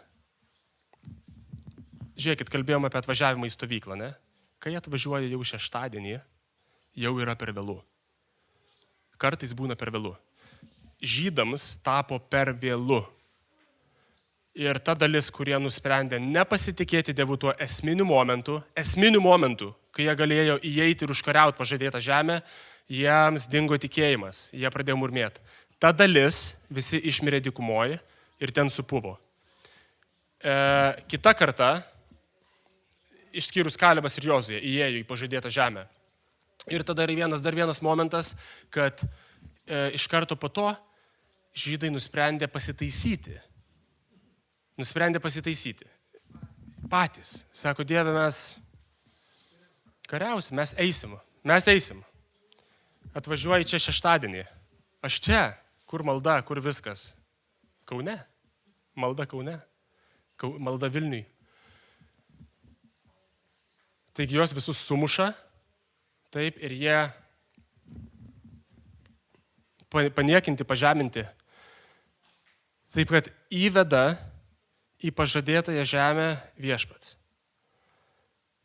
Speaker 1: žiūrėkit, kalbėjome apie atvažiavimą į stovyklą, ne? Kai atvažiuoja jau šeštadienį, jau yra per vėlu. Kartais būna per vėlu. Žydams tapo per vėlu. Ir ta dalis, kurie nusprendė nepasitikėti Dievu tuo esminiu momentu, kai jie galėjo įeiti ir užkariauti pažadėtą žemę, jiems dingo tikėjimas, jie pradėjo murmėti. Ta dalis visi išmirė dykumoje ir ten supuvo. Kita karta, išskyrus Kalebas ir Jozuė, įėjo į pažadėtą žemę. Ir tada yra dar vienas momentas, kad iš karto po to žydai nusprendė pasitaisyti. Patys. Sako, Dieve, mes kariausim, mes eisim. Atvažiuoji čia šeštadienį. Aš čia, kur malda, kur viskas? Kaune. Malda Kaune. Malda Vilniui. Taigi jos visus sumuša, taip, ir jie paniekinti, pažeminti. Taip, kad įveda į pažadėtąją žemę viešpats.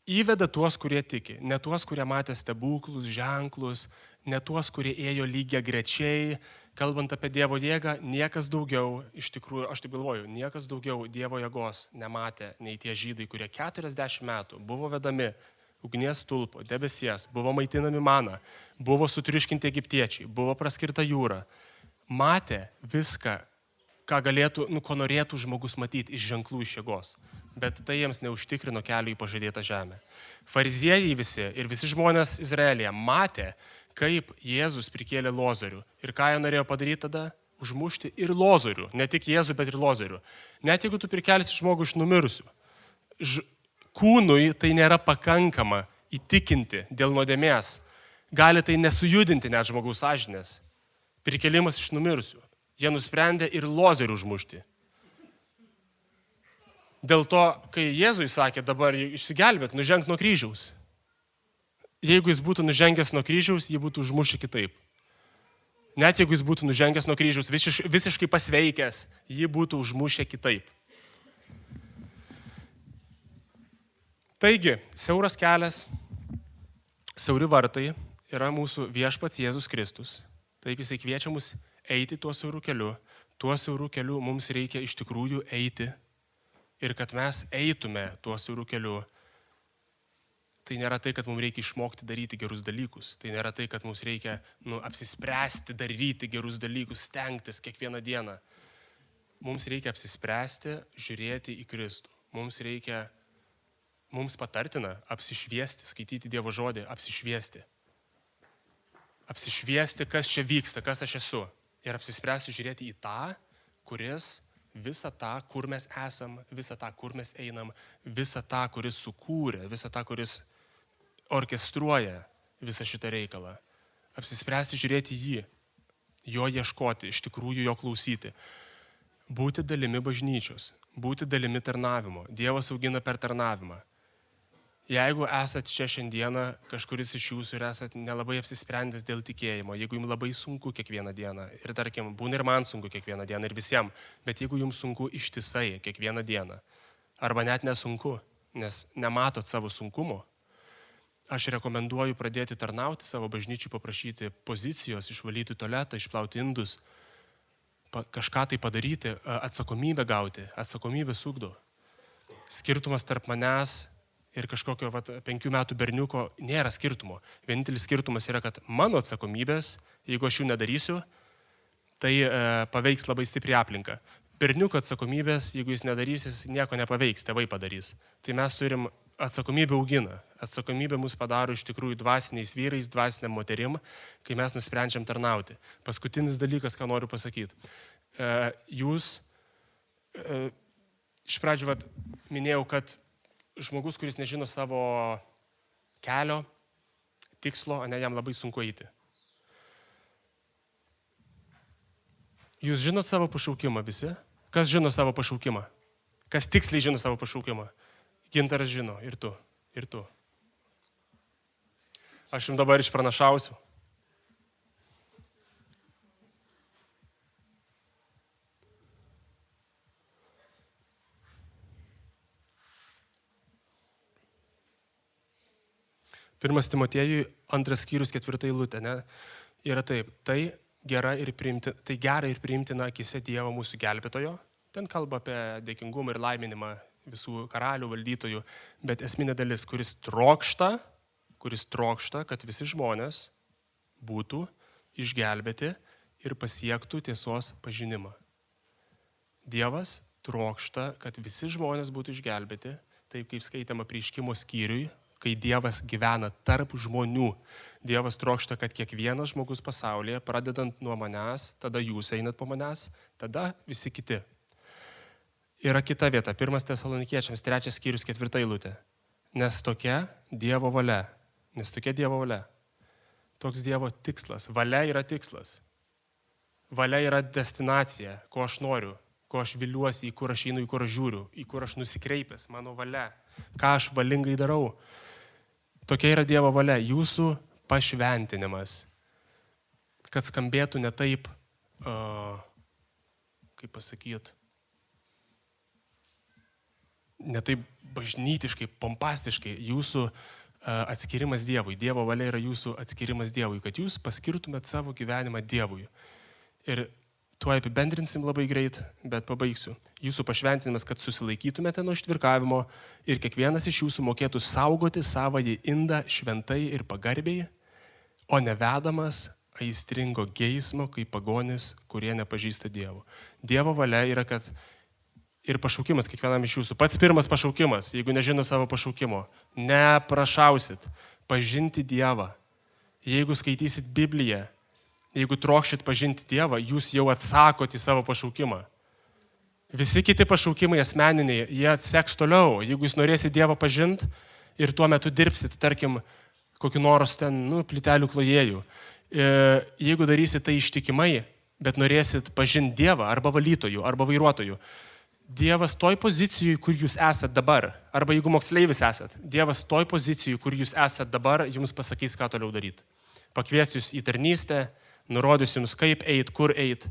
Speaker 1: Įveda tuos, kurie tiki, ne tuos, kurie matė stebuklus, ženklus, ne tuos, kurie ėjo lygia grečiai. Kalbant apie Dievo jėgą, niekas daugiau, iš tikrųjų, aš taip galvoju, niekas daugiau Dievo jėgos nematė nei tie žydai, kurie 40 metų buvo vedami ugnies stulpo, debesies, buvo maitinami mana, buvo sutriuškinti egiptiečiai, buvo praskirta jūra. Matė viską, ko norėtų žmogus matyti iš ženklų, iš jėgos. Bet tai jiems neužtikrino kelio į pažadėtą žemę. Fariziejai visi ir visi žmonės Izraelyje matė, kaip Jėzus prikėlė Lozorių. Ir ką jie norėjo padaryti tada? Užmušti ir Lozorių. Ne tik Jėzų, bet ir Lozorių. Net jeigu tu prikelsi žmogų iš numirusių, kūnui tai nėra pakankama įtikinti dėl nuodėmės. Gali tai nesujudinti net žmogaus sąžinės. Prikėlimas iš numirusių. Jie nusprendė ir Lozorių užmušti. Dėl to, kai Jėzui sakė, dabar išsigelbėk, nuženk nuo kryžiaus. Jeigu jis būtų nužengęs nuo kryžiaus, jį būtų užmušę kitaip. Net jeigu jis būtų nužengęs nuo kryžiaus, visiškai pasveikęs, jį būtų užmušę kitaip. Taigi, siauras kelias, siauri vartai yra mūsų viešpats Jėzus Kristus. Taip jisai kviečia mus eiti tuo siauru keliu. Tuo siauru keliu mums reikia iš tikrųjų eiti. Ir kad mes eitume tuo siauru keliu, tai nėra tai, kad mums reikia išmokti daryti gerus dalykus. Tai nėra tai, kad mums reikia apsispręsti daryti gerus dalykus, stengtis kiekvieną dieną. Mums reikia apsispręsti, žiūrėti į Kristų. Mums patartina apsišviesti, skaityti Dievo žodį, apsišviesti. Apsišviesti, kas čia vyksta, kas aš esu. Ir apsispręsti žiūrėti į tą, kuris visą tą, kur mes esam, visą tą, kur mes einam, visą tą, kuris sukūrė, visą tą, kuris orkestruoja visą šitą reikalą. Apsispręsti žiūrėti jį, jo ieškoti, iš tikrųjų jo klausyti. Būti dalimi bažnyčios, būti dalimi tarnavimo. Dievas augina per tarnavimą. Jeigu esat čia šiandieną, kažkuris iš jūsų ir esat nelabai apsisprendęs dėl tikėjimo, jeigu jums labai sunku kiekvieną dieną, ir tarkim, būna ir man sunku kiekvieną dieną, ir visiems, bet jeigu jums sunku ištisai kiekvieną dieną, arba net nesunku, nes nematot savo sunkumo, aš rekomenduoju pradėti tarnauti savo bažnyčių, paprašyti pozicijos, išvalyti tualetą, išplauti indus, kažką tai padaryti, atsakomybę gauti, atsakomybę sugdo. Skirtumas tarp manęs ir kažkokio 5 metų berniuko nėra skirtumo. Vienintelis skirtumas yra, kad mano atsakomybės, jeigu aš jų nedarysiu, tai paveiks labai stipriai aplinką. Berniuko atsakomybės, jeigu jis nedarys, jis nieko nepaveiks, tėvai padarys. Tai mes turim atsakomybę augina. Atsakomybė mus padaro iš tikrųjų dvasiniais vyrais, dvasiniam moterim, kai mes nusprendžiam tarnauti. Paskutinis dalykas, ką noriu pasakyti. Jūs, iš pradžių minėjau, kad žmogus, kuris nežino savo kelio, tikslo, jam labai sunku eiti. Jūs žinot savo pašaukimą visi? Kas žino savo pašaukimą? Kas tiksliai žino savo pašaukimą? Gintaras žino, ir tu, ir tu. Aš jums dabar išpranašausiu. Pirmas Timotiejui, 2 skyrius, 4 eilutė, ne? Yra taip, tai gera ir priimtina akise Dievo mūsų gelbėtojo. Ten kalba apie dėkingumą ir laiminimą visų karalių, valdytojų, bet esminė dalis, kuris trokšta, kad visi žmonės būtų išgelbėti ir pasiektų tiesos pažinimą. Dievas trokšta, kad visi žmonės būtų išgelbėti, taip kaip skaitama Apreiškimo skyriui, kai Dievas gyvena tarp žmonių. Dievas trokšta, kad kiekvienas žmogus pasaulyje, pradedant nuo manęs, tada jūs einat po manęs, tada visi kiti. Yra kita vieta, 1 Tesalonikiečiams, 3 skyrius, 4 eilutė. Nes tokia Dievo valia. Toks Dievo tikslas. Valia yra tikslas. Valia yra destinacija, ko aš noriu, ko aš viliuosi, į kur aš einu, į kur aš žiūriu, į kur aš nusikreipęs, mano valia, ką aš valingai darau. Tokia yra Dievo valia, jūsų pašventinimas, kad skambėtų ne taip, kaip pasakyt, ne taip bažnytiškai, pompastiškai, jūsų atskirimas Dievui. Dievo valia yra jūsų atskirimas Dievui, kad jūs paskirtumėt savo gyvenimą Dievui. Ir tuo apibendrinsim labai greit, bet pabaigsiu. Jūsų pašventinimas, kad susilaikytumėte nuo ištvirkavimo ir kiekvienas iš jūsų mokėtų saugoti savąjį indą šventai ir pagarbiai, o nevedamas aistringo geismo, kaip pagonis, kurie nepažįsta Dievo. Dievo valia yra, kad ir pašaukimas kiekvienam iš jūsų. Pats pirmas pašaukimas, jeigu nežino savo pašaukimo, neprašausit pažinti Dievą. Jeigu skaitysit Bibliją, jeigu trokšit pažinti Dievą, jūs jau atsakot į savo pašaukimą. Visi kiti pašaukimai asmeniniai, jie seks toliau. Jeigu jūs norėsit Dievą pažinti ir tuo metu dirbsit, tarkim, kokį nors ten, plytelių klojėjų. Jeigu darysit tai ištikimai, bet norėsit pažinti Dievą arba valytojų, arba vairuotojų, Dievas toj pozicijui, kur jūs esat dabar, arba jeigu moksleivis esat, Dievas toj pozicijui, kur jūs esat dabar, jums pasakys, ką toliau daryti. Pakvies jūs į tarnystę, nurodys jums, kaip eit, kur eit.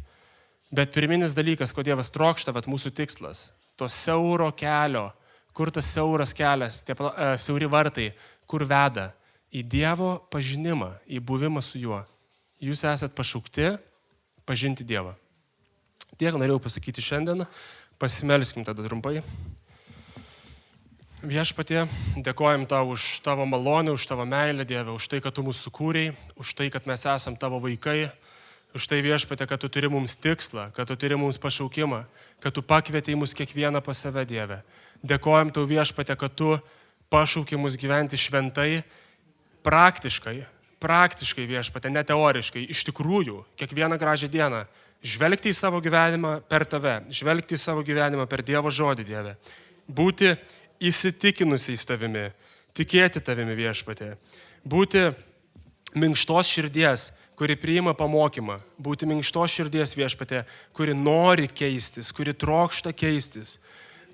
Speaker 1: Bet pirminis dalykas, ko Dievas trokšta, mūsų tikslas, to siauro kelio, kur tas siauras kelias, tie siauri vartai, kur veda į Dievo pažinimą, į buvimą su juo. Jūs esat pašaukti pažinti Dievą. Tiek norėjau pasakyti šiandien. Pasimelskim tada trumpai. Viešpatie, dėkojam tau už tavo malonę, už tavo meilę, Dieve, už tai, kad tu mūsų sukūrei, už tai, kad mes esam tavo vaikai, už tai, Viešpatie, kad tu turi mums tikslą, kad tu turi mums pašaukimą, kad tu pakvietei mus kiekvieną pas save, Dieve. Dėkojam tau, Viešpatie, kad tu pašaukei mus gyventi šventai, praktiškai, Viešpatie, ne teoriškai, iš tikrųjų, kiekvieną gražią dieną. Žvelgti į savo gyvenimą per tave, žvelgti į savo gyvenimą per Dievo žodį, Dieve. Būti įsitikinusiais tavimi, tikėti tavimi, Viešpatie. Būti minkštos širdies, kuri priima pamokymą. Būti minkštos širdies, Viešpatie, kuri nori keistis, kuri trokšta keistis.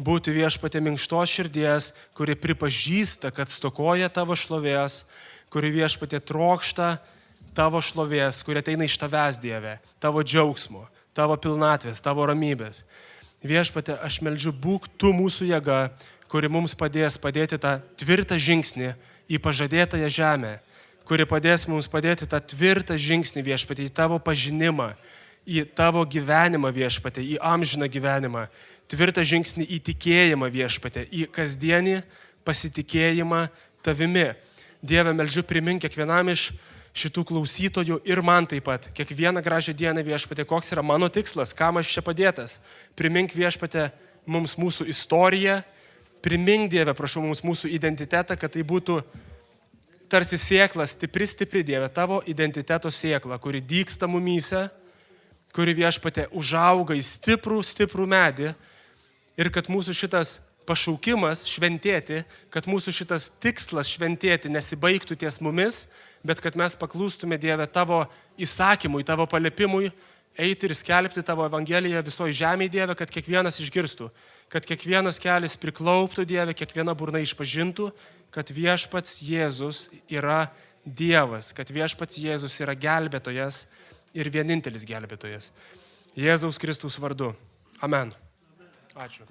Speaker 1: Būti, Viešpatie, minkštos širdies, kuri pripažįsta, kad stokoja tavo šlovės, kuri, Viešpatie, trokšta tavo šlovės, kurie ateina iš tavęs, Dieve, tavo džiaugsmo, tavo pilnatvės, tavo ramybės. Viešpatie, aš meldžiu, būk tu mūsų jėga, kuri mums padėti tą tvirtą žingsnį į pažadėtąją žemę, kuri padės mums padėti tą tvirtą žingsnį, Viešpatie, į tavo pažinimą, į tavo gyvenimą, Viešpatie, į amžiną gyvenimą, tvirtą žingsnį į tikėjimą, Viešpatie, į kasdienį pasitikėjimą tavimi. Dieve, meldžiu, primink kiekvienam iš šitų klausytojų ir man taip pat, kiekvieną gražią dieną, Viešpatie, koks yra mano tikslas, kam aš čia padėtas. Primink, Viešpatie, mums mūsų istoriją, primink, Dieve, prašau, mums mūsų identitetą, kad tai būtų tarsi sėkla, stipri, Dieve, tavo identiteto sėkla, kuri dygsta mumyse, kuri, Viešpatie, užauga į stiprų medį ir kad mūsų šitas pašaukimas šventėti, kad mūsų šitas tikslas šventėti nesibaigtų ties mumis, bet kad mes paklūstume, Dieve, tavo įsakymui, tavo paliepimui eiti ir skelbti tavo evangeliją visoje žemėje, Dieve, kad kiekvienas išgirstų, kad kiekvienas kelias priklauptų, Dieve, kiekviena burna išpažintų, kad viešpats Jėzus yra Dievas, kad viešpats Jėzus yra gelbėtojas ir vienintelis gelbėtojas. Jėzaus Kristaus vardu. Amen. Ačiū.